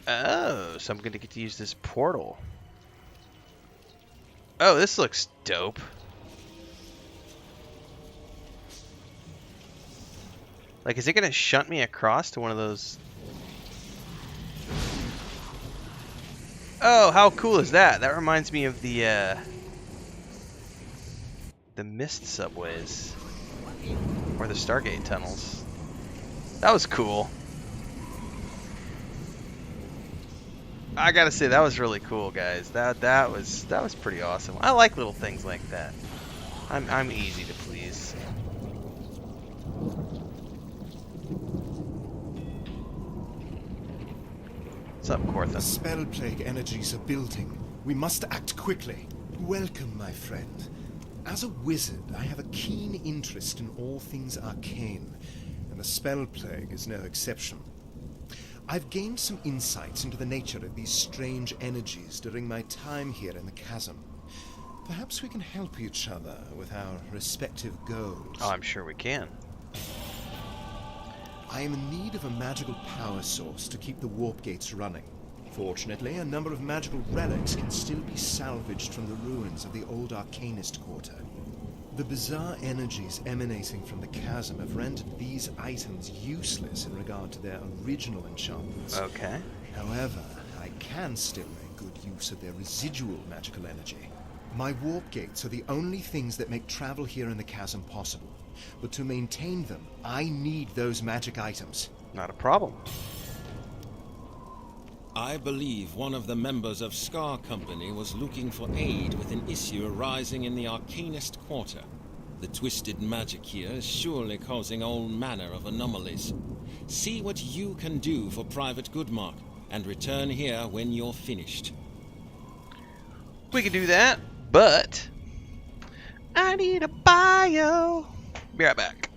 [SPEAKER 1] Oh, so I'm going to get to use this portal. Oh, this looks dope. Like, is it going to shunt me across to one of those? Oh, how cool is that? That reminds me of the mist subways. Or the Stargate tunnels. That was cool. I gotta say, that was really cool, guys. That was pretty awesome. I like little things like that. I'm easy to please. What's up, Quorthon?
[SPEAKER 13] The spell plague energies are building. We must act quickly. Welcome, my friend. As a wizard, I have a keen interest in all things arcane, and the spell plague is no exception. I've gained some insights into the nature of these strange energies during my time here in the chasm. Perhaps we can help each other with our respective goals.
[SPEAKER 1] Oh, I'm sure we can.
[SPEAKER 13] I am in need of a magical power source to keep the warp gates running. Fortunately, a number of magical relics can still be salvaged from the ruins of the old Arcanist Quarter. The bizarre energies emanating from the chasm have rendered these items useless in regard to their original enchantments.
[SPEAKER 1] Okay.
[SPEAKER 13] However, I can still make good use of their residual magical energy. My warp gates are the only things that make travel here in the chasm possible. But to maintain them, I need those magic items.
[SPEAKER 1] Not a problem.
[SPEAKER 14] I believe one of the members of Scar Company was looking for aid with an issue arising in the Arcanist Quarter. The twisted magic here is surely causing all manner of anomalies. See what you can do for Private Goodmark, and return here when you're finished.
[SPEAKER 1] We can do that, but I need a bio. Be right back.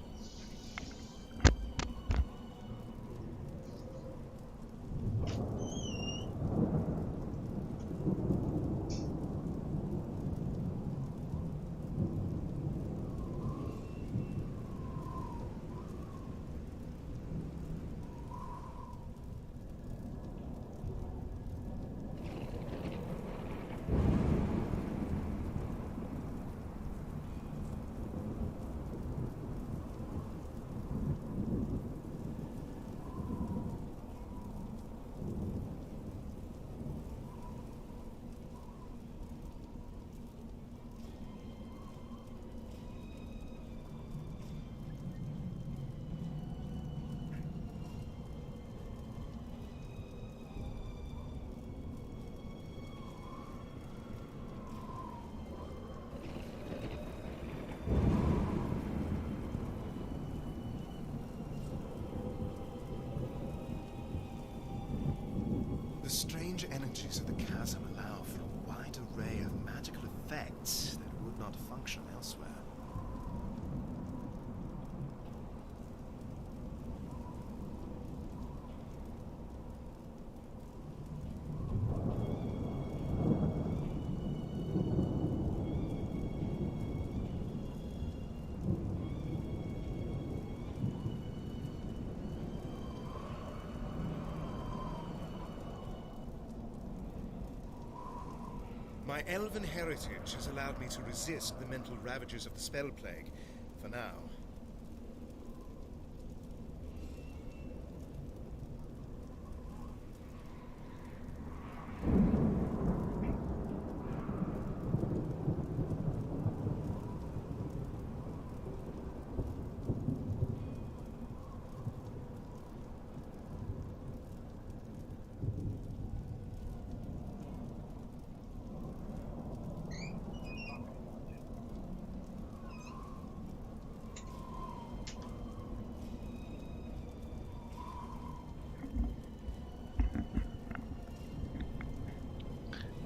[SPEAKER 13] The strange energies of the chasm allow for a wide array of magical effects that would not function elsewhere. My elven heritage has allowed me to resist the mental ravages of the spell plague, for now.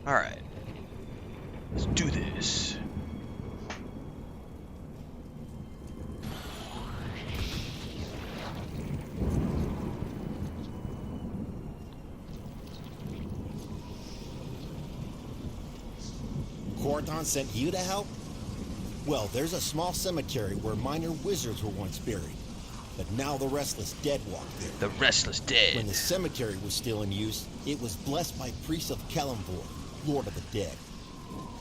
[SPEAKER 1] Alright. Let's do this.
[SPEAKER 15] Cordon sent you to help? Well, there's a small cemetery where minor wizards were once buried. But now the Restless Dead walk there.
[SPEAKER 1] The Restless Dead.
[SPEAKER 15] When the cemetery was still in use, it was blessed by priests of Kellenvor, Lord of the Dead.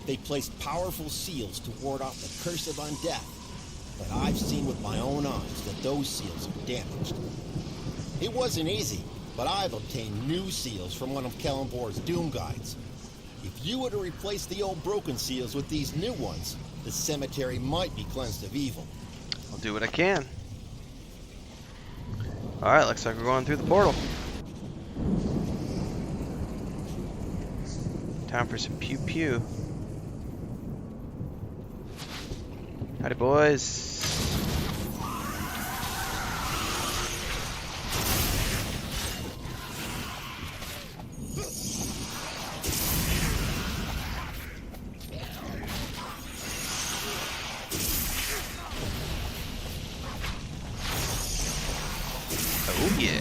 [SPEAKER 15] They placed powerful seals to ward off the curse of undeath. But I've seen with my own eyes that those seals are damaged. It wasn't easy, but I've obtained new seals from one of Kellenvor's Doom Guides. If you were to replace the old broken seals with these new ones, the cemetery might be cleansed of evil.
[SPEAKER 1] I'll do what I can. Alright, looks like we're going through the portal. Time for some pew-pew. Howdy, boys. Oh yeah.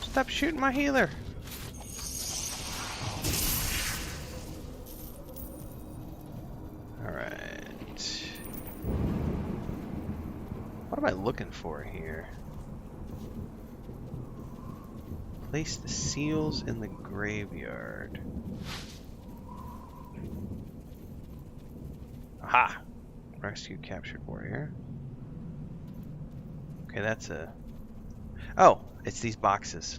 [SPEAKER 1] Stop shooting my healer. Alright. What am I looking for here? Place the seals in the graveyard. Aha! Rescue captured warrior. Okay, that's a... Oh, it's these boxes.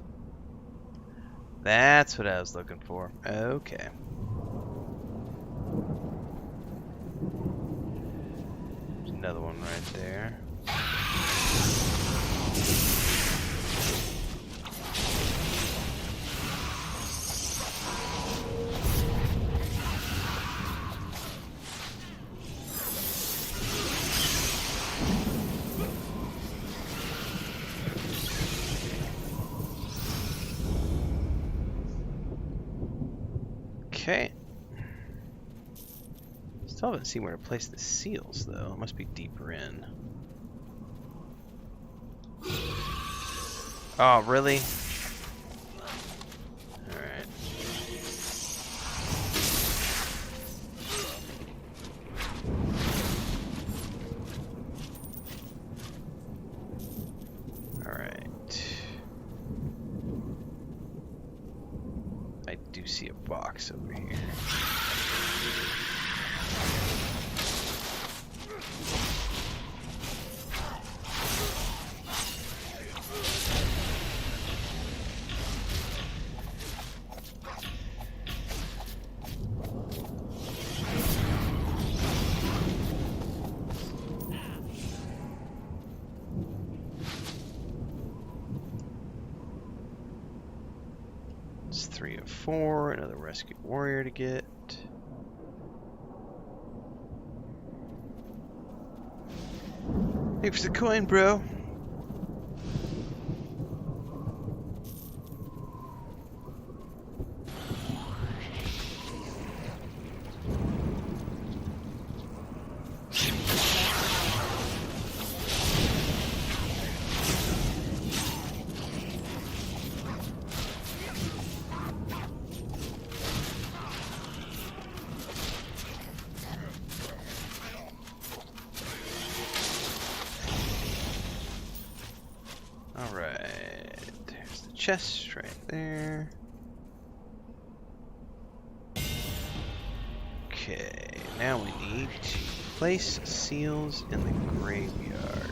[SPEAKER 1] That's what I was looking for. Okay. There's another one right there. Okay. Still haven't seen where to place the seals, though. It must be deeper in. Oh, really? Alright. Alright. I do see a box over here. It's 3 of 4, another rescue warrior to get. Thanks for the coin, bro. Alright, there's the chest right there. Okay, now we need to place seals in the graveyard.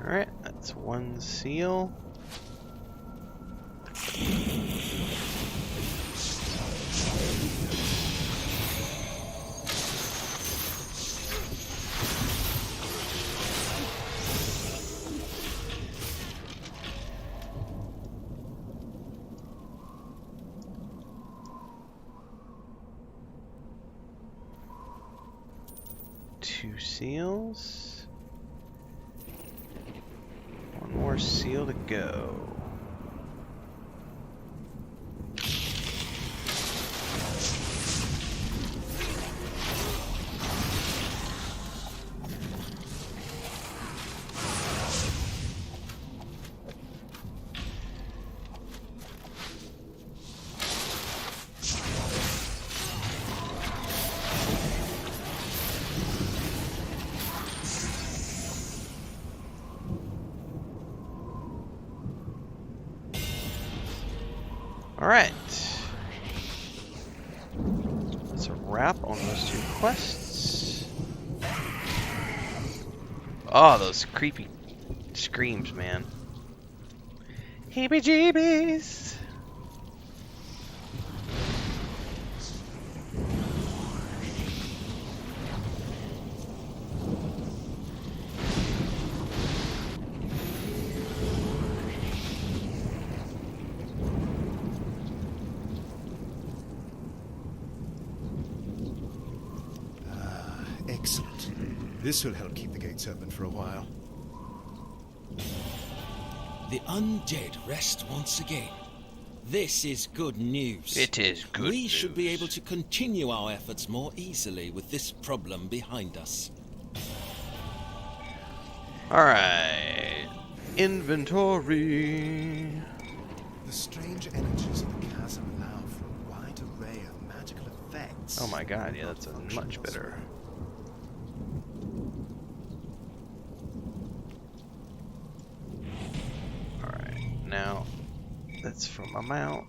[SPEAKER 1] Alright, that's one seal. Two seals. One more seal to go. Alright. That's a wrap on those two quests. Oh, those creepy screams, man. Heebie-jeebies!
[SPEAKER 13] This will help keep the gates open for a while.
[SPEAKER 14] The undead rest once again. This is good news.
[SPEAKER 1] It is good
[SPEAKER 14] We
[SPEAKER 1] news.
[SPEAKER 14] should be able to continue our efforts more easily with this problem behind us.
[SPEAKER 1] Alright. Inventory.
[SPEAKER 13] The strange energies of the chasm allow for a wide array of magical effects.
[SPEAKER 1] Oh my god, yeah, that's much better. Alright, now that's from my mount.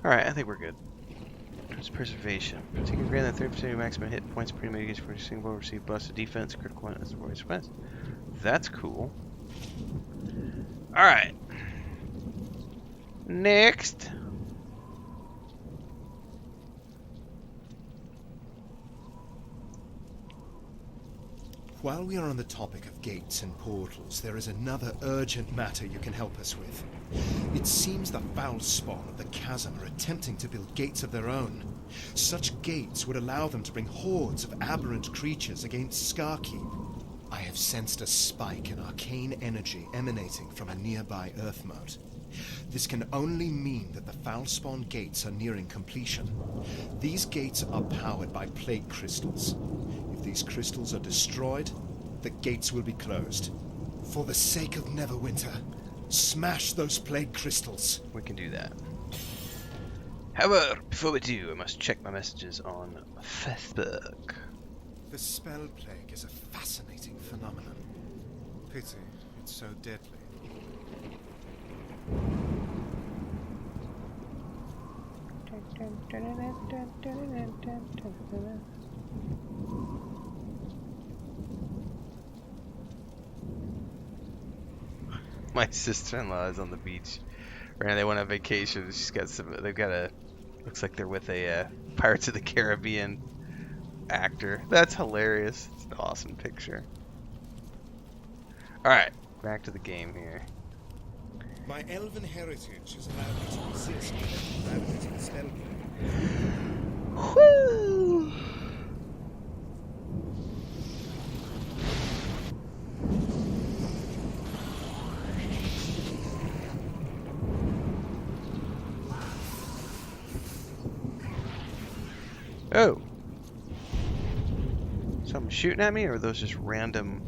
[SPEAKER 1] Alright, I think we're good. It's preservation. Taking greater than 30% of your maximum hit points per enemy against for a single receive busted defense, critical one as a voice defense. That's cool. Alright. Next.
[SPEAKER 13] While we are on the topic of gates and portals, there is another urgent matter you can help us with. It seems the foul spawn of the chasm are attempting to build gates of their own. Such gates would allow them to bring hordes of aberrant creatures against Scarkeep. I have sensed a spike in arcane energy emanating from a nearby Earth mote. This can only mean that the foul spawn gates are nearing completion. These gates are powered by plague crystals. If these crystals are destroyed, the gates will be closed. For the sake of Neverwinter, smash those plague crystals.
[SPEAKER 1] We can do that. However, before we do, I must check my messages on Facebook.
[SPEAKER 13] The spell plague is a fascinating phenomenon. Pity it's so deadly.
[SPEAKER 1] My sister-in-law is on the beach. Right now they went on vacation. She's got some. They've got a. Looks like they're with a Pirates of the Caribbean actor. That's hilarious. It's an awesome picture. All right, back to the game here.
[SPEAKER 13] My elven heritage has allowed me to resist the gravity of the spell plague.
[SPEAKER 1] Whoo! Oh! Something shooting at me, or are those just random?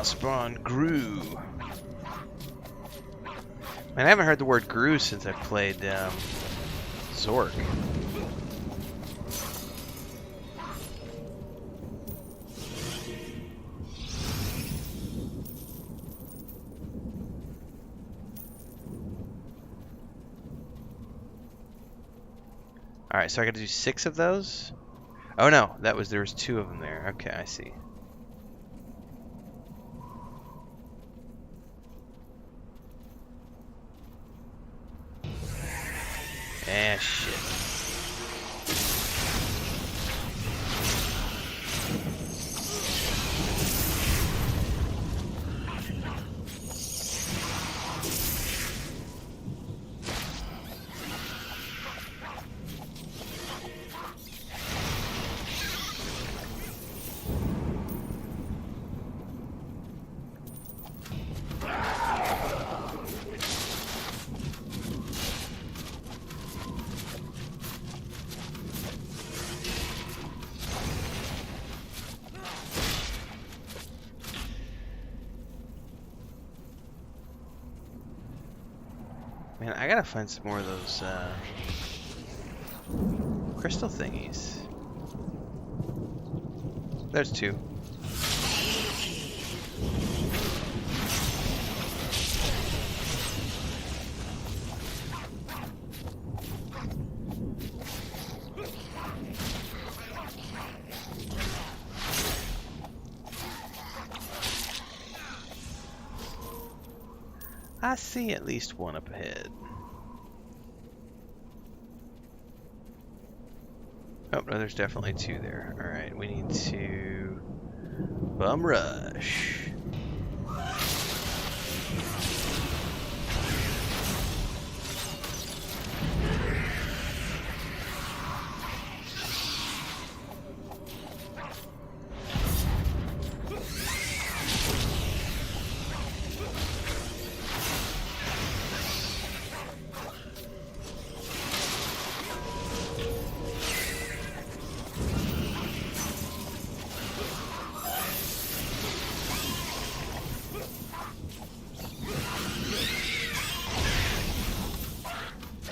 [SPEAKER 1] Spawn grew. Man, I haven't heard the word grew since I played Zork. Alright, so I gotta do 6 of those? Oh no, there was 2 of them there. Okay, I see. Ah, shit. Man, I gotta find some more of those crystal thingies. There's 2. I see at least one up ahead. Oh, no, there's definitely 2 there. Alright, we need to bum rush.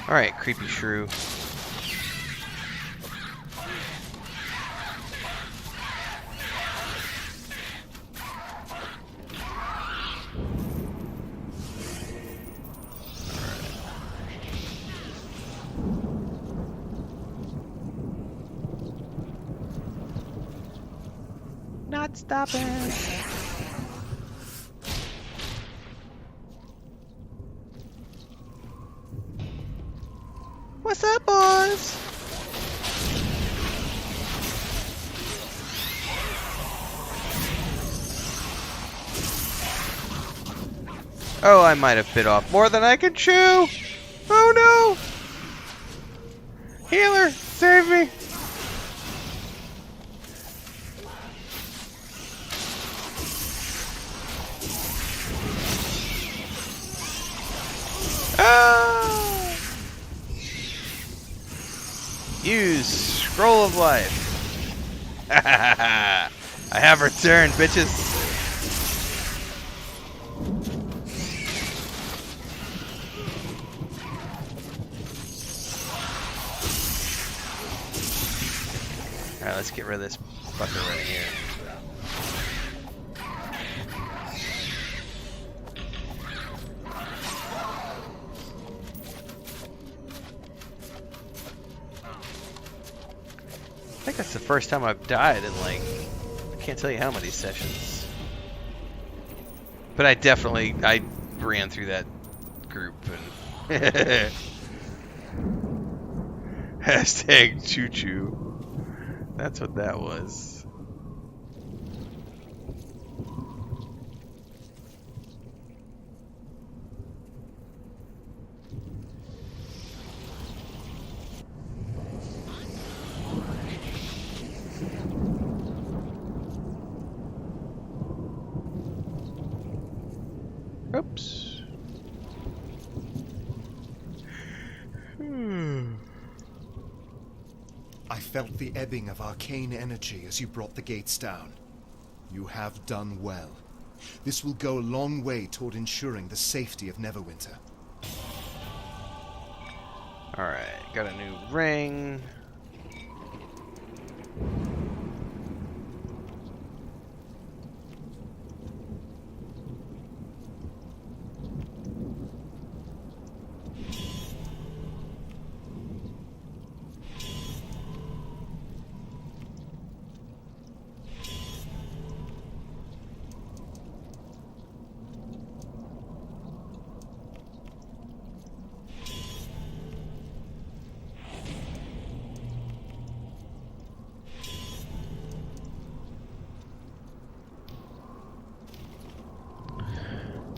[SPEAKER 1] Alright, creepy shrew. Not stopping. What's up, boys? Oh, I might have bit off more than I can chew. Oh no! Healer, save me! Ah! Use Scroll of Life. I have returned, bitches. Alright, let's get rid of this fucker right here. I think that's the first time I've died in, like, I can't tell you how many sessions. But I ran through that group and hashtag choo-choo. That's what that was. Oops.
[SPEAKER 13] I felt the ebbing of arcane energy as you brought the gates down. You have done well. This will go a long way toward ensuring the safety of Neverwinter.
[SPEAKER 1] Alright, got a new ring.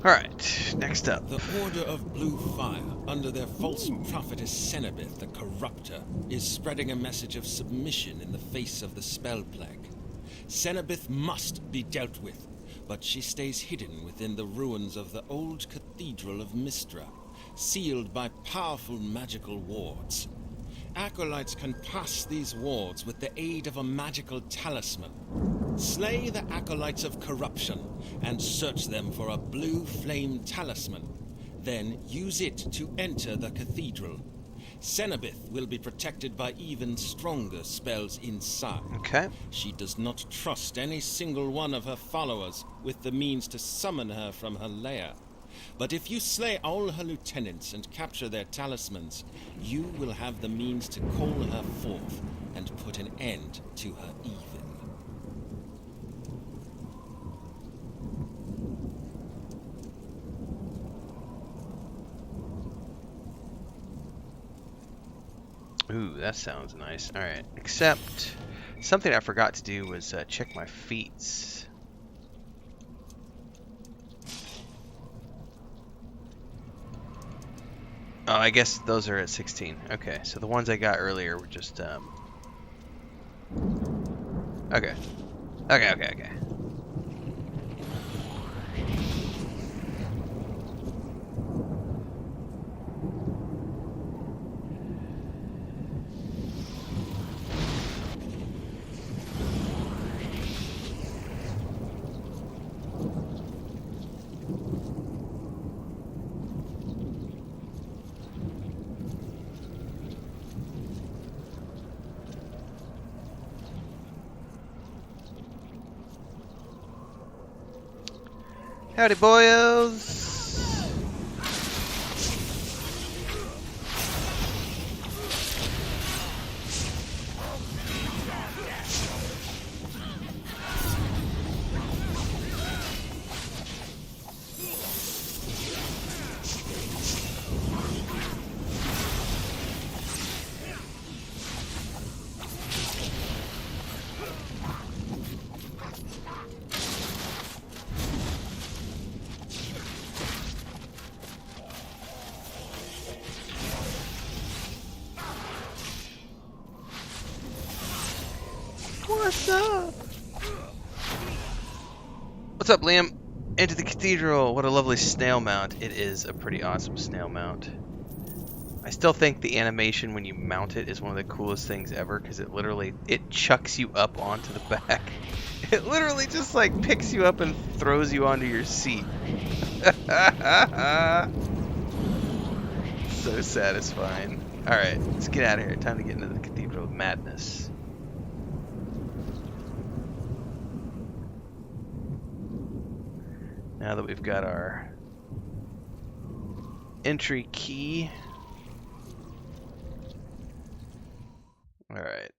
[SPEAKER 1] Alright, next up.
[SPEAKER 14] The Order of Blue Fire, under their false prophetess Cenobith the Corrupter, is spreading a message of submission in the face of the spell plague. Cenobith must be dealt with, but she stays hidden within the ruins of the old Cathedral of Mystra, sealed by powerful magical wards. Acolytes can pass these wards with the aid of a magical talisman. Slay the Acolytes of Corruption and search them for a blue flame talisman. Then use it to enter the cathedral. Cenobith will be protected by even stronger spells inside.
[SPEAKER 1] Okay.
[SPEAKER 14] She does not trust any single one of her followers with the means to summon her from her lair. But if you slay all her lieutenants and capture their talismans, you will have the means to call her forth and put an end to her even.
[SPEAKER 1] Ooh, that sounds nice. Alright, except something I forgot to do was check my feats. Oh, I guess those are at 16. Okay, so the ones I got earlier were just, Okay. Okay. Howdy, boyos! What's up? What's up, Liam? Into the cathedral. What a lovely snail mount. It is a pretty awesome snail mount. I still think the animation when you mount it is one of the coolest things ever because it chucks you up onto the back. It literally just like picks you up and throws you onto your seat. So satisfying. Alright, let's get out of here. Time to get into the Cathedral of Madness. Now that we've got our entry key. Alright.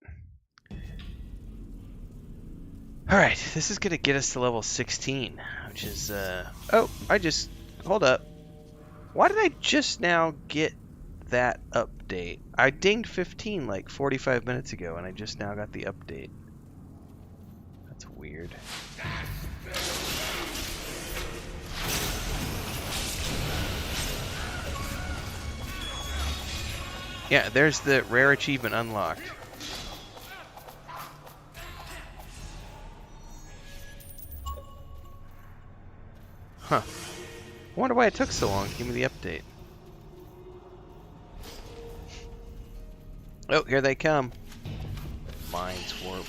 [SPEAKER 1] Alright, this is going to get us to level 16, which is, oh, hold up. Why did I just now get that update? I dinged 15 like 45 minutes ago, and I just now got the update. That's weird. Yeah, there's the rare achievement unlocked. Huh. I wonder why it took so long to give me the update. Oh, here they come. Mind's warp.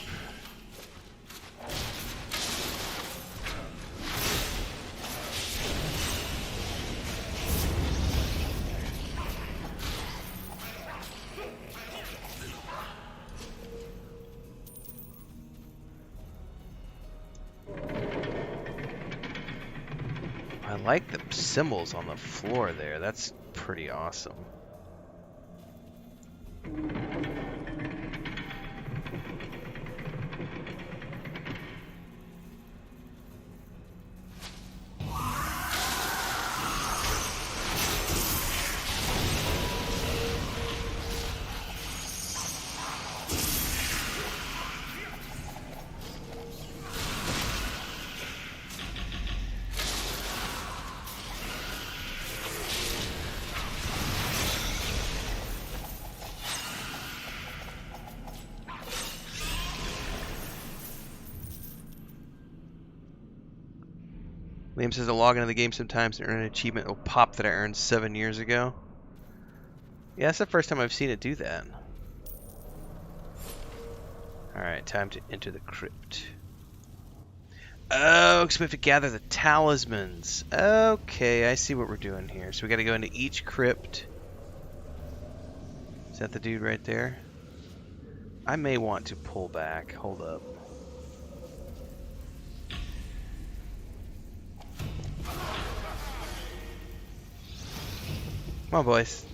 [SPEAKER 1] I like the symbols on the floor there. That's pretty awesome. Liam says to log into the game sometimes and earn an achievement will pop that I earned 7 years ago. Yeah, that's the first time I've seen it do that. Alright, time to enter the crypt. Oh, because we have to gather the talismans. Okay, I see what we're doing here. So we got to go into each crypt. Is that the dude right there? I may want to pull back. Hold up. Come on, boys.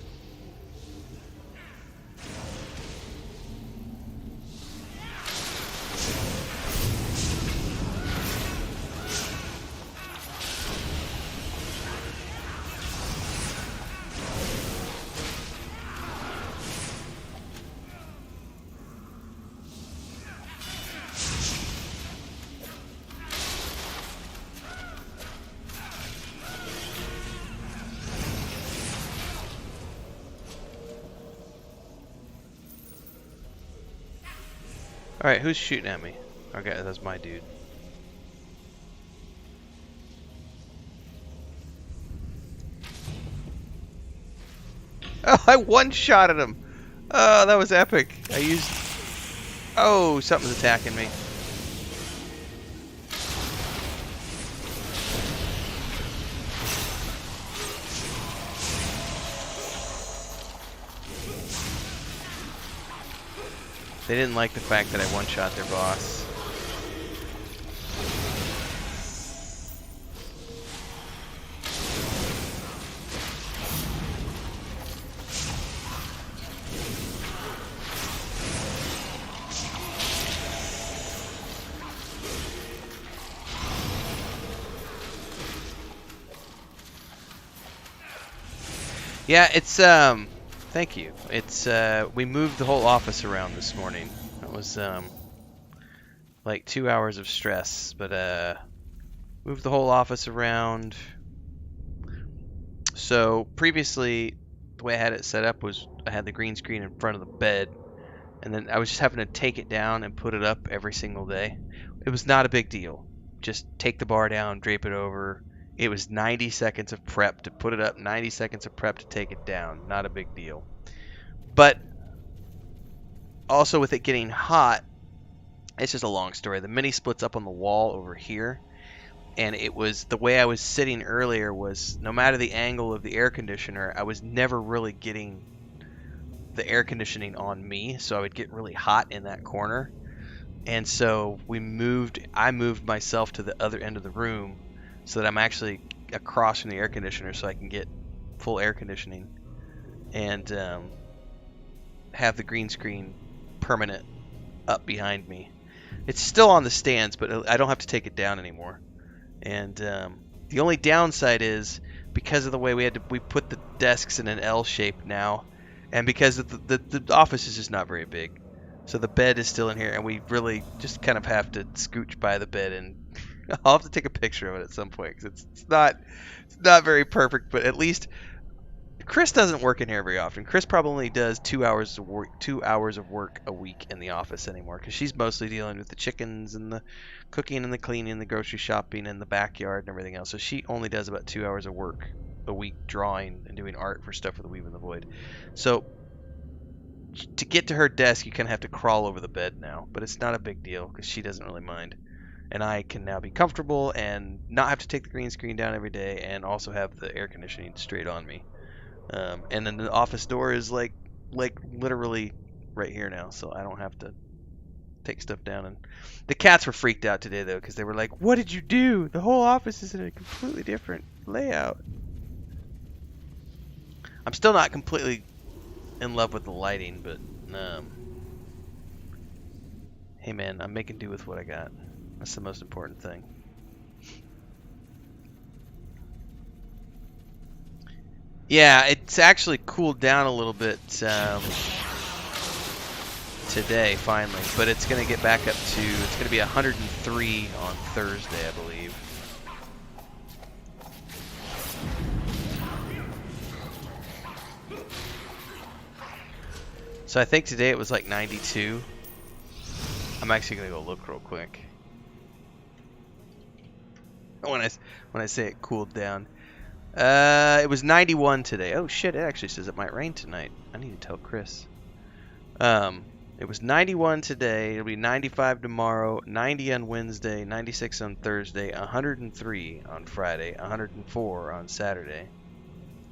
[SPEAKER 1] Alright, who's shooting at me? Okay, that's my dude. Oh, I one-shotted him! Oh, that was epic. I used... Oh, something's attacking me. They didn't like the fact that I one-shot their boss. Yeah, it's thank you. It's we moved the whole office around this morning. It was like 2 hours of stress, but moved the whole office around. So previously, the way I had it set up was I had the green screen in front of the bed, and then I was just having to take it down and put it up every single day. It was not a big deal. Just take the bar down, drape it over. It was 90 seconds of prep to put it up, 90 seconds of prep to take it down. Not a big deal. But also with it getting hot, it's just a long story. The mini splits up on the wall over here, and it was the way I was sitting earlier was no matter the angle of the air conditioner, I was never really getting the air conditioning on me, so I would get really hot in that corner. And so I moved myself to the other end of the room so that I'm actually across from the air conditioner so I can get full air conditioning and have the green screen permanent up behind me. It's still on the stands, but I don't have to take it down anymore. And the only downside is because of the way we put the desks in an L shape now, and because of the office is just not very big. So the bed is still in here, and we really just kind of have to scooch by the bed, and I'll have to take a picture of it at some point because it's not very perfect, but at least Chris doesn't work in here very often. Chris probably does 2 hours of work a week in the office anymore because she's mostly dealing with the chickens and the cooking and the cleaning, and the grocery shopping and the backyard and everything else. So she only does about 2 hours of work a week drawing and doing art for stuff for the Weave in the Void. So to get to her desk, you kind of have to crawl over the bed now, but it's not a big deal because she doesn't really mind. And I can now be comfortable and not have to take the green screen down every day, and also have the air conditioning straight on me. And then the office door is like literally right here now, so I don't have to take stuff down. And the cats were freaked out today though, because they were like, "What did you do? The whole office is in a completely different layout." I'm still not completely in love with the lighting, but hey man, I'm making do with what I got. That's the most important thing. Yeah, it's actually cooled down a little bit today, finally. But it's going to get back up to, it's going to be 103 on Thursday, I believe. So I think today it was like 92. I'm actually going to go look real quick. When I say it cooled down. It was 91 today. Oh shit, it actually says it might rain tonight. I need to tell Chris. It was 91 today. It'll be 95 tomorrow, 90 on Wednesday, 96 on Thursday, 103 on Friday, 104 on Saturday,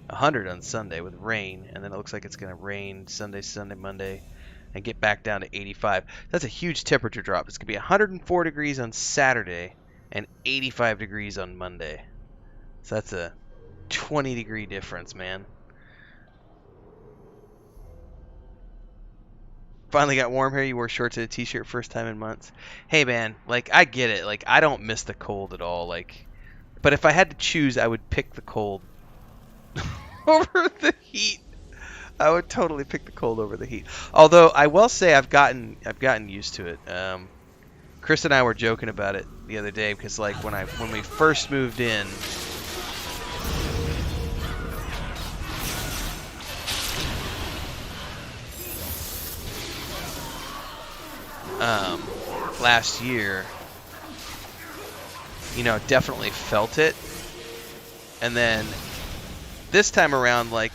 [SPEAKER 1] 100 on Sunday with rain, and then it looks like it's going to rain Sunday, Monday, and get back down to 85. That's a huge temperature drop. It's going to be 104 degrees on Saturday and 85 degrees on Monday. So that's a 20-degree difference, man. Finally got warm here. You wore shorts and a t-shirt first time in months. Hey, man, like, I get it. Like, I don't miss the cold at all. Like, but if I had to choose, I would pick the cold over the heat. I would totally pick the cold over the heat. Although I will say I've gotten used to it. Chris and I were joking about it the other day because, like, when we first moved in, last year, you know, definitely felt it. And then this time around, like,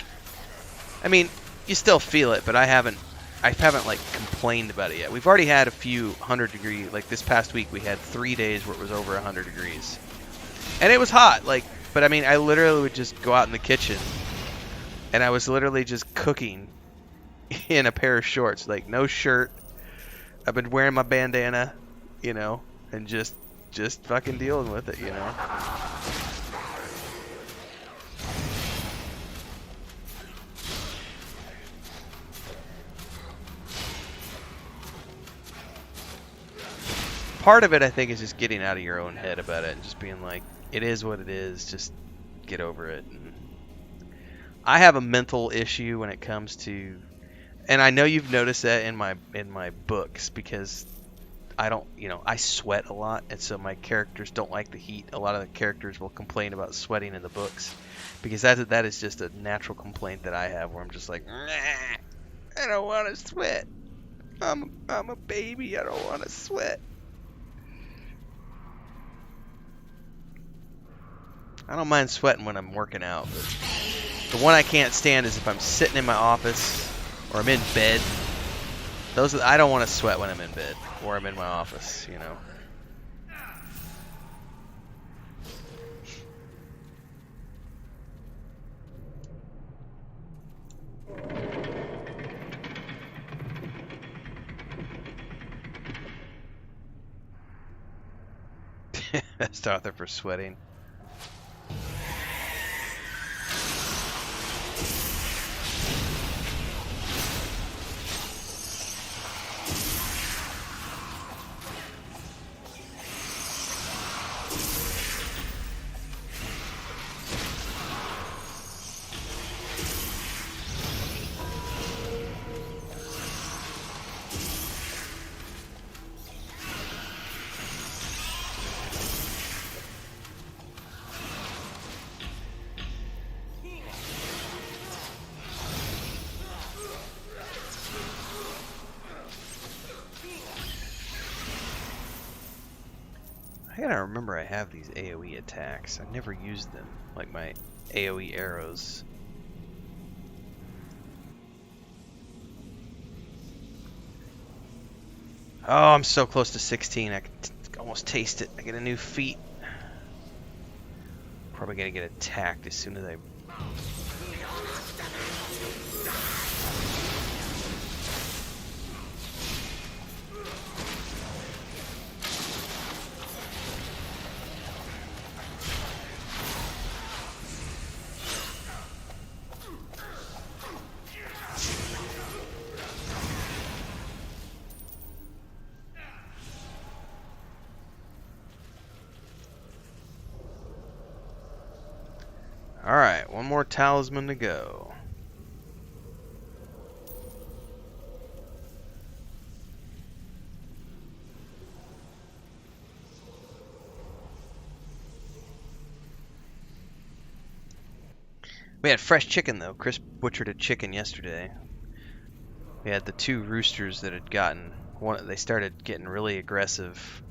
[SPEAKER 1] I mean, you still feel it, but I haven't like complained about it yet. We've already had a few 100-degree, like this past week we had 3 days where it was over 100 degrees. And it was hot, like, but I mean, I literally would just go out in the kitchen and I was literally just cooking in a pair of shorts, like no shirt. I've been wearing my bandana, you know, and just fucking dealing with it, you know. Part of it, I think, is just getting out of your own head about it and just being like, it is what it is, just get over it. And I have a mental issue when it comes to, and I know you've noticed that in my books, because I don't, you know, I sweat a lot, and so my characters don't like the heat. A lot of the characters will complain about sweating in the books, because that is just a natural complaint that I have, where I'm just like, nah, I don't want to sweat. I'm a baby. I don't want to sweat. I don't mind sweating when I'm working out, but the one I can't stand is if I'm sitting in my office or I'm in bed. I don't want to sweat when I'm in bed or I'm in my office, you know. Best author for sweating. I gotta remember I have these AoE attacks. I never used them, like my AoE arrows. Oh, I'm so close to 16. I can almost taste it. I get a new feat. Probably gonna get attacked as soon as I... Alright, one more talisman to go. We had fresh chicken though. Chris butchered a chicken yesterday. We had the 2 roosters that had gotten they started getting really aggressive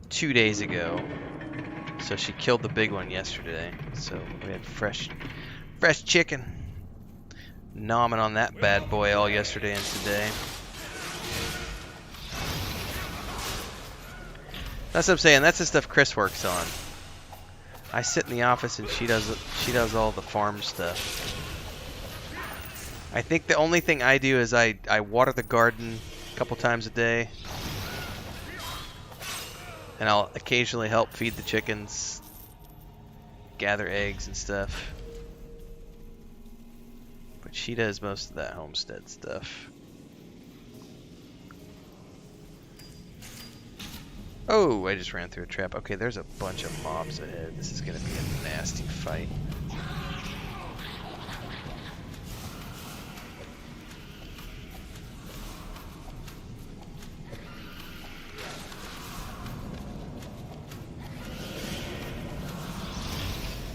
[SPEAKER 1] 2 days ago. So she killed the big one yesterday. So we had fresh chicken. Nomming on that bad boy all yesterday and today. That's what I'm saying. That's the stuff Chris works on. I sit in the office and she does all the farm stuff. I think the only thing I do is I water the garden a couple times a day. And I'll occasionally help feed the chickens, gather eggs and stuff. But she does most of that homestead stuff. Oh, I just ran through a trap. Okay, there's a bunch of mobs ahead. This is going to be a nasty fight.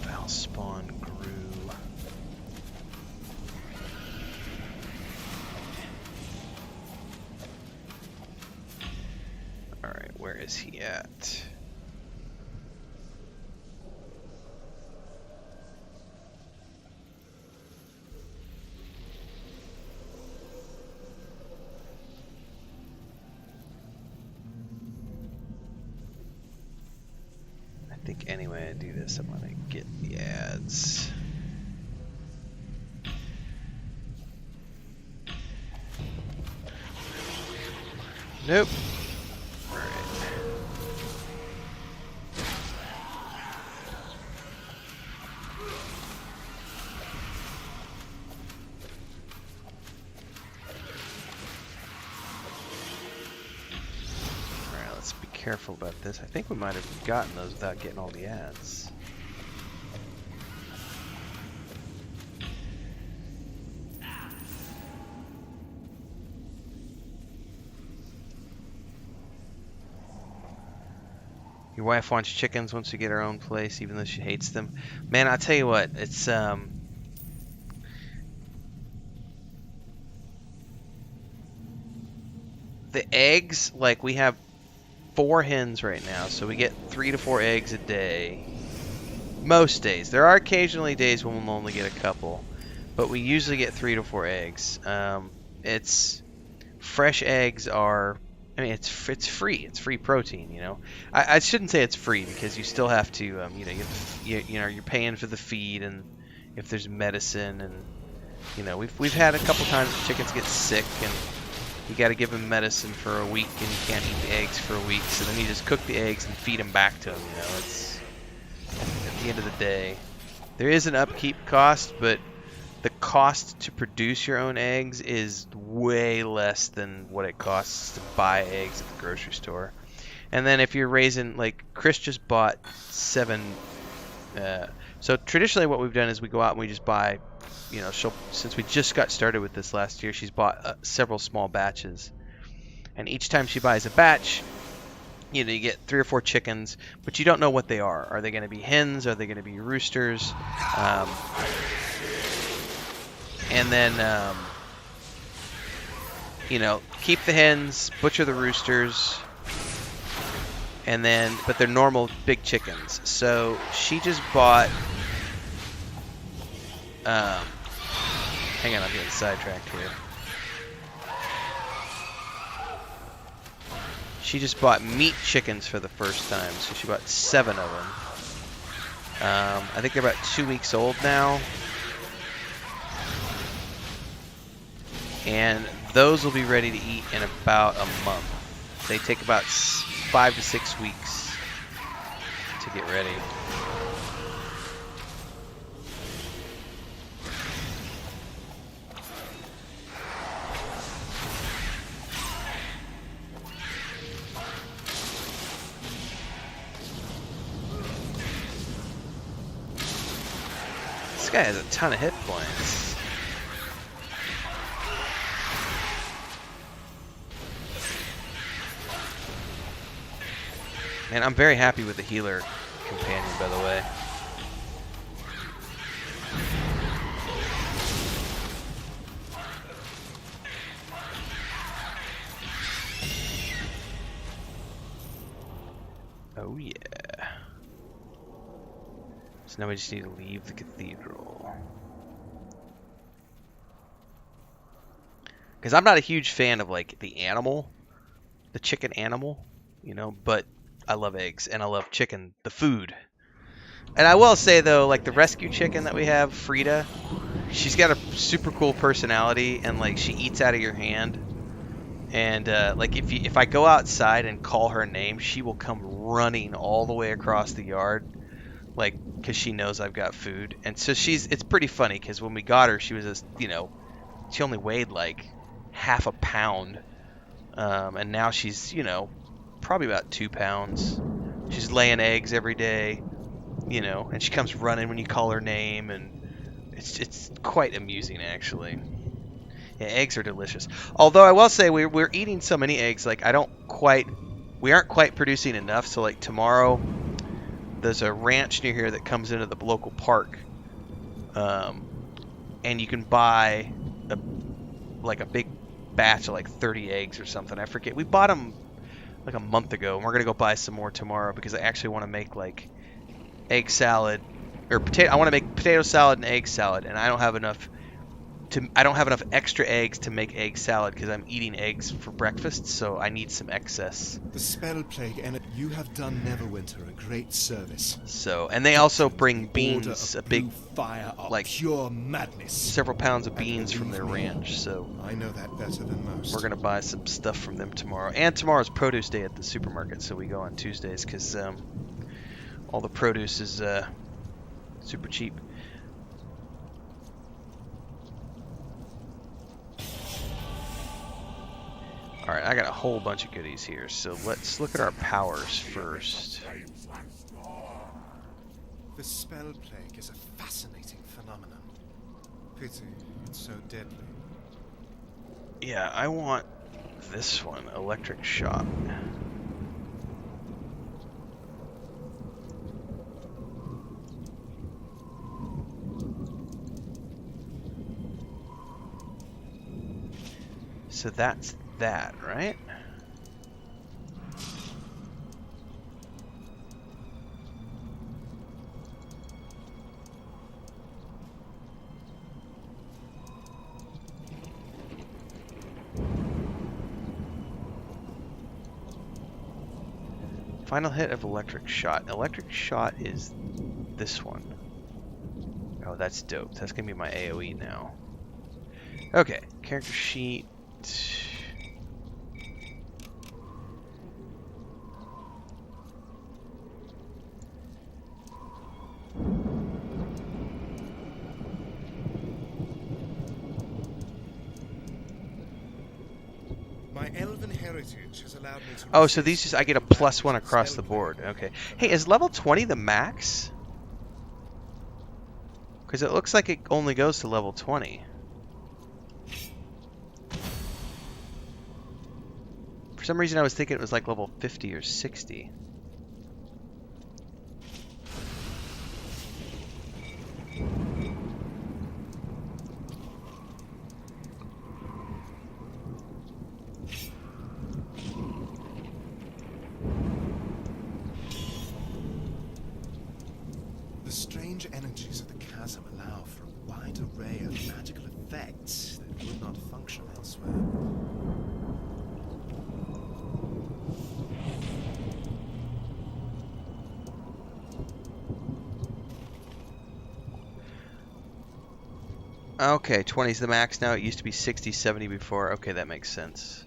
[SPEAKER 1] Foul spawn grew. Alright, where is he at? I think any way I do this, I'm gonna get the ads. Nope. Careful about this. I think we might have gotten those without getting all the ads. Your wife wants chickens once we get our own place, even though she hates them. Man, I'll tell you what, it's the eggs, like we have 4 hens right now, so we get 3 to 4 eggs a day. Most days. There are occasionally days when we'll only get a couple, but we usually get 3 to 4 eggs. It's fresh eggs are. I mean, it's free. It's free protein. You know, I shouldn't say it's free because you still have to. You're paying for the feed and if there's medicine and we've had a couple times the chickens get sick and you got to give them medicine for a week, and you can't eat the eggs for a week. So then you just cook the eggs and feed them back to them. It's at the end of the day, there is an upkeep cost, but the cost to produce your own eggs is way less than what it costs to buy eggs at the grocery store. And then if you're raising, like Chris just bought 7. So traditionally, what we've done is we go out and we just buy. Since we just got started with this last year, she's bought several small batches, and each time she buys a batch, you get 3 or 4 chickens, but you don't know what they are. Are they going to be hens? Are they going to be roosters? And then keep the hens, butcher the roosters, and then but they're normal big chickens. So she just bought. Hang on, I'm getting sidetracked here. She just bought meat chickens for the first time, so she bought 7 of them. I think they're about 2 weeks old now. And those will be ready to eat in about a month. They take about 5 to 6 weeks to get ready. This guy has a ton of hit points. And I'm very happy with the healer companion, by the way. Oh yeah. So now we just need to leave the cathedral. Because I'm not a huge fan of like the chicken animal, you know, but I love eggs and I love chicken, the food. And I will say though, like the rescue chicken that we have, Frida, she's got a super cool personality and like she eats out of your hand. And like if I go outside and call her name, she will come running all the way across the yard, like because she knows I've got food. And so it's pretty funny because when we got her, she was she only weighed like half a pound, and now she's probably about 2 pounds. She's laying eggs every day, and she comes running when you call her name, and it's quite amusing actually. Yeah, eggs are delicious. Although I will say we're eating so many eggs, like we aren't quite producing enough. So like tomorrow, there's a ranch near here that comes into the local park, and you can buy a big batch of like 30 eggs or something. I forget. We bought them like a month ago, and we're gonna go buy some more tomorrow because I actually want to make like egg salad or potato. I want to make potato salad and egg salad, and I don't have enough extra eggs to make egg salad because I'm eating eggs for breakfast, so I need some excess.
[SPEAKER 13] The spell plague, and you have done Neverwinter a great service.
[SPEAKER 1] So, and they also bring beans, a big
[SPEAKER 13] fire of
[SPEAKER 1] like
[SPEAKER 13] pure madness,
[SPEAKER 1] several pounds of beans from their ranch. So
[SPEAKER 13] I know that better than most.
[SPEAKER 1] We're gonna buy some stuff from them tomorrow, and tomorrow's produce day at the supermarket, so we go on Tuesdays because all the produce is super cheap. Alright, I got a whole bunch of goodies here, so let's look at our powers first.
[SPEAKER 13] The spell plague is a fascinating phenomenon. Pity it's so deadly.
[SPEAKER 1] Yeah, I want this one, electric shock. So that's that, right? Final hit of electric shot. Electric shot is this one. Oh, that's dope. That's gonna be my AoE now. Okay, character sheet.
[SPEAKER 13] My elven heritage has allowed me to...
[SPEAKER 1] Oh, so these I get a +1 across the board. Okay. Hey, is level 20 the max? Because it looks like it only goes to level 20. For some reason I was thinking it was like level 50 or 60.
[SPEAKER 13] The strange energies of the chasm allow for a wide array of magical effects that would not function elsewhere.
[SPEAKER 1] Okay, 20 is the max now. It used to be 60, 70 before. Okay, that makes sense.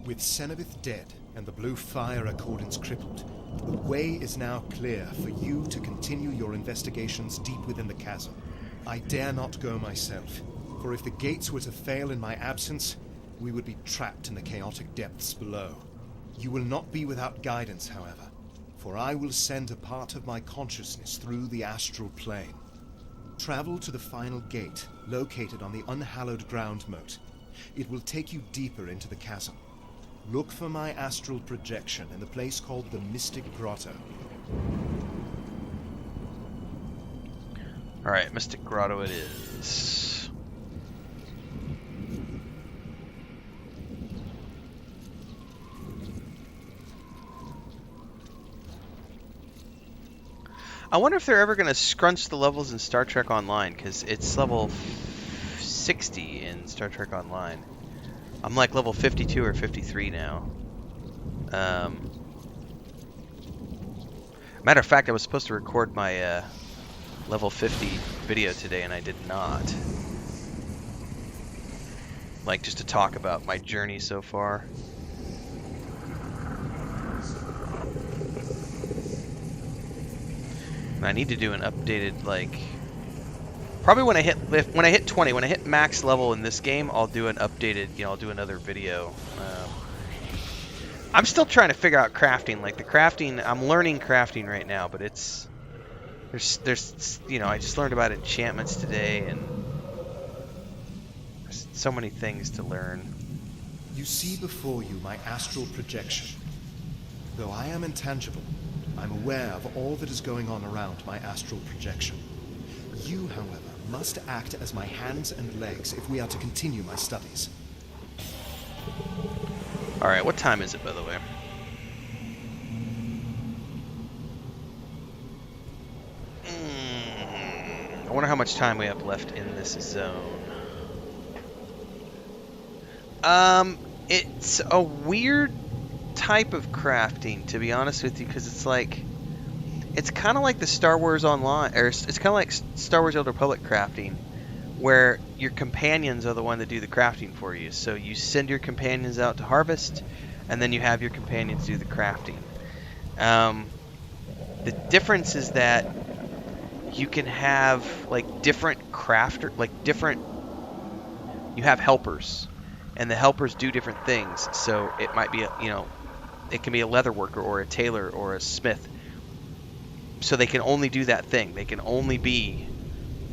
[SPEAKER 13] With Cenobith dead and the blue fire accordance crippled, the way is now clear for you to continue your investigations deep within the chasm. I dare not go myself, for if the gates were to fail in my absence, we would be trapped in the chaotic depths below. You will not be without guidance, however, for I will send a part of my consciousness through the astral plane. Travel to the final gate, located on the unhallowed ground moat. It will take you deeper into the chasm. Look for my astral projection in the place called the Mystic Grotto.
[SPEAKER 1] Alright, Mystic Grotto it is. I wonder if they're ever going to scrunch the levels in Star Trek Online, because it's level 60 in Star Trek Online. I'm like level 52 or 53 now. Matter of fact, I was supposed to record my level 50 video today, and I did not. Like, just to talk about my journey so far. And I need to do an updated, like, probably when I hit 20, when I hit max level in this game, I'll do an updated, I'll do another video. I'm still trying to figure out crafting. Like the crafting, I'm learning crafting right now, but there's I just learned about enchantments today, and there's so many things to learn.
[SPEAKER 13] You see before you my astral projection. Though I am intangible, I'm aware of all that is going on around my astral projection. You, however, must act as my hands and legs if we are to continue my studies.
[SPEAKER 1] Alright, what time is it, by the way? I wonder how much time we have left in this zone. It's a weird type of crafting, to be honest with you, because it's like, it's kind of like the Star Wars Online, or it's kind of like Star Wars: The Old Republic crafting, where your companions are the one that do the crafting for you. So you send your companions out to harvest, and then you have your companions do the crafting. The difference is that you can have like different crafter, you have helpers, and the helpers do different things. So it might be it can be a leather worker or a tailor or a smith. So they can only do that thing. They can only be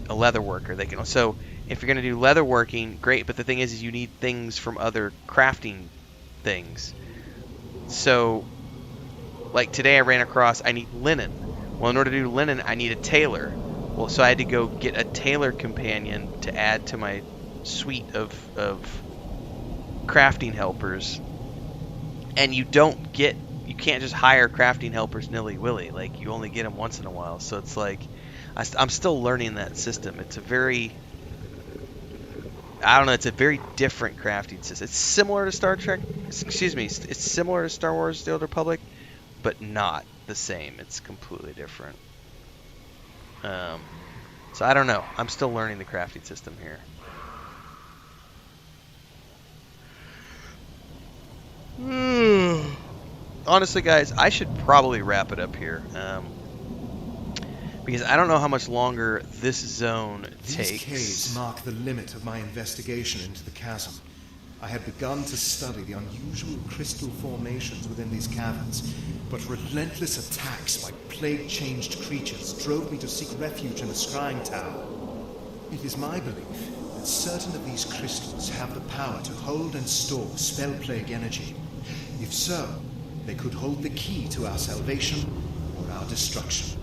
[SPEAKER 1] a leather worker. So if you're going to do leather working, great, but the thing is you need things from other crafting things. So like today I ran across, I need linen. Well, in order to do linen, I need a tailor. Well, so I had to go get a tailor companion to add to my suite of crafting helpers. And you can't just hire crafting helpers nilly-willy. Like, you only get them once in a while. So it's like, I'm still learning that system. It's a very, it's a very different crafting system. It's similar to Star Trek, it's similar to Star Wars: The Old Republic, but not the same. It's completely different. So I don't know. I'm still learning the crafting system here. Honestly, guys, I should probably wrap it up here. Because I don't know how much longer this zone takes.
[SPEAKER 13] These caves mark the limit of my investigation into the chasm. I had begun to study the unusual crystal formations within these caverns, but relentless attacks by plague-changed creatures drove me to seek refuge in the scrying tower. It is my belief that certain of these crystals have the power to hold and store spell plague energy. If so, they could hold the key to our salvation or our destruction.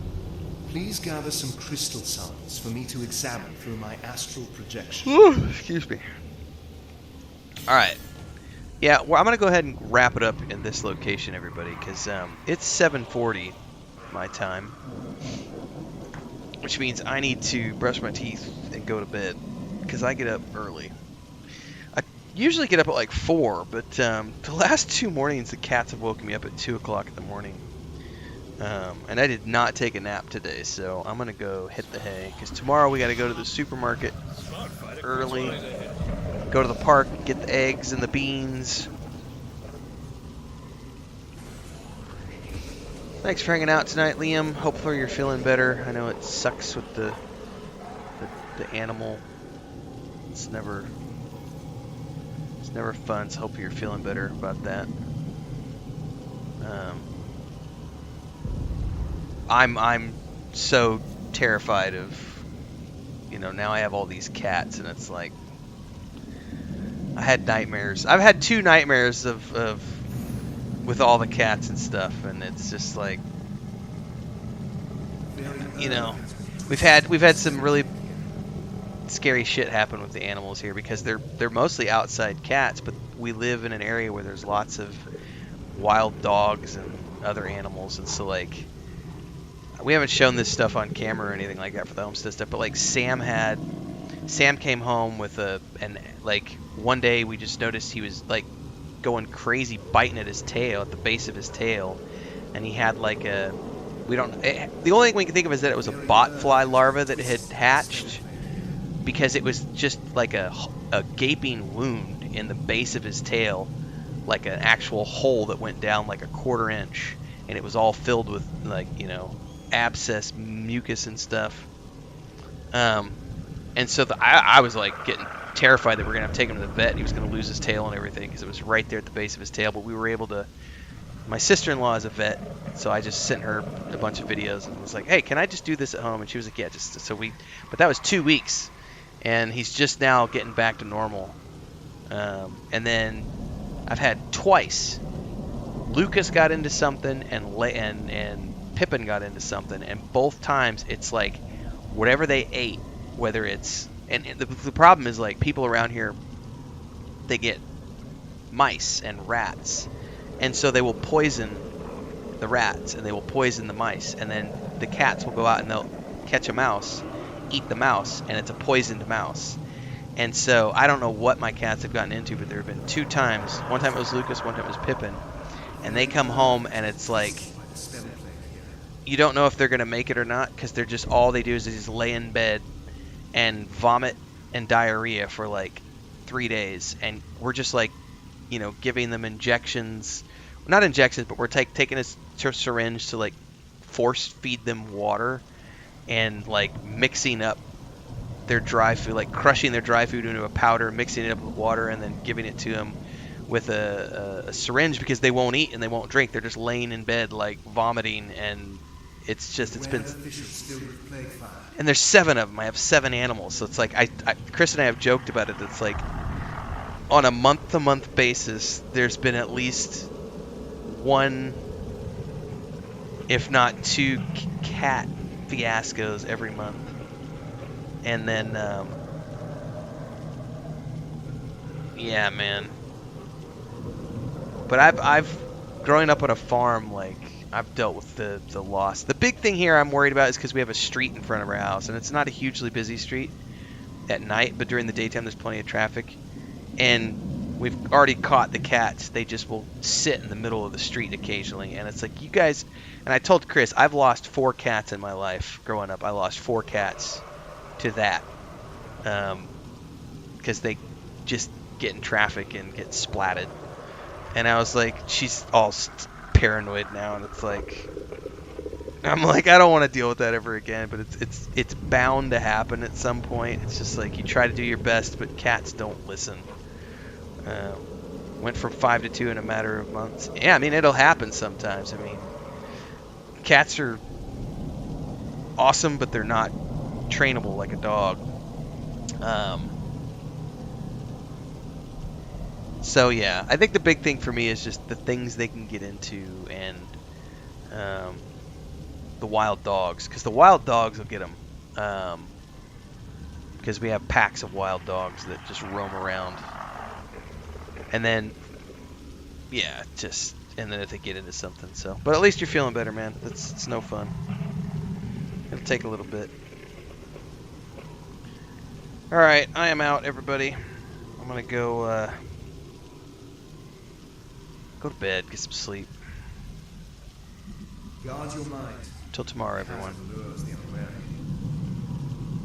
[SPEAKER 13] Please gather some crystal samples for me to examine through my astral projection.
[SPEAKER 1] Ooh, excuse me. Alright. Yeah, well, I'm going to go ahead and wrap it up in this location, everybody, because it's 7:40 my time. Which means I need to brush my teeth and go to bed, because I get up early. I usually get up at like 4, but the last 2 mornings the cats have woken me up at 2 o'clock in the morning. And I did not take a nap today, so I'm going to go hit the hay, because tomorrow we got to go to the supermarket early, go to the park, get the eggs and the beans. Thanks for hanging out tonight, Liam. Hopefully you're feeling better. I know it sucks with the animal. It's never fun, so hope you're feeling better about that. I'm so terrified of, now I have all these cats, and it's like, I had nightmares. I've had 2 nightmares with all the cats and stuff, and it's just like, we've had some really scary shit happen with the animals here, because they're mostly outside cats, but we live in an area where there's lots of wild dogs and other animals, and so like, we haven't shown this stuff on camera or anything like that for the Homestead stuff, but like Sam had Sam came home with and like one day we just noticed he was like going crazy, biting at his tail, at the base of his tail, and he had like the only thing we can think of is that it was a botfly larva that had hatched, because it was just like a gaping wound in the base of his tail, like an actual hole that went down like a 1/4 inch, and it was all filled with like, you know, abscess, mucus and stuff. And so I was like getting terrified that we were gonna have to take him to the vet and he was gonna lose his tail and everything, because it was right there at the base of his tail. But we were able to. My sister-in-law is a vet, so I just sent her a bunch of videos and was like, "Hey, can I just do this at home?" And she was like, "Yeah, just." So we, but that was 2 weeks, and he's just now getting back to normal. And then I've had twice. Lucas got into something, and Pippin got into something, and both times it's like whatever they ate, whether it's and the problem is like people around here, they get mice and rats, and so they will poison the rats and they will poison the mice, and then the cats will go out and they'll catch a mouse, eat the mouse, and it's a poisoned mouse. And so I don't know what my cats have gotten into, but there have been 2 times. One time it was Lucas, one time it was Pippin. And they come home and it's like, you don't know if they're going to make it or not, because they're just, all they do is just lay in bed and vomit and diarrhea for like 3 days. And we're just like, you know, giving them injections. Not injections, but we're taking a syringe to like force feed them water and like mixing up their dry food, like crushing their dry food into a powder, mixing it up with water, and then giving it to them with a syringe, because they won't eat and they won't drink. They're just laying in bed like vomiting, and it's been. And there's 7 of them. I have 7 animals, so it's like Chris and I have joked about it. It's like on a month-to-month basis, there's been at least 1, if not 2, cat fiascos every month. And then, yeah, man. But I've growing up on a farm, like I've dealt with the loss. The big thing here I'm worried about is because we have a street in front of our house, and it's not a hugely busy street at night, but during the daytime there's plenty of traffic. And we've already caught the cats. They just will sit in the middle of the street occasionally, and it's like, you guys. And I told Chris, I've lost 4 cats in my life growing up. I lost 4 cats to that, because they just get in traffic and get splatted. And I was like, she's all paranoid now, and it's like, I'm like, I don't want to deal with that ever again. But it's bound to happen at some point. It's just like, you try to do your best, but cats don't listen. Went from 5 to 2 in a matter of months. Yeah, I mean, it'll happen sometimes. I mean, cats are awesome, but they're not trainable like a dog. So yeah, I think the big thing for me is just the things they can get into, and the wild dogs, because the wild dogs will get them, because we have packs of wild dogs that just roam around. And then and then if they get into something, so. But at least you're feeling better, man. It's no fun. It'll take a little bit. Alright, I am out, everybody. I'm gonna go to bed, get some sleep.
[SPEAKER 13] Guard your mind.
[SPEAKER 1] Till tomorrow, everyone.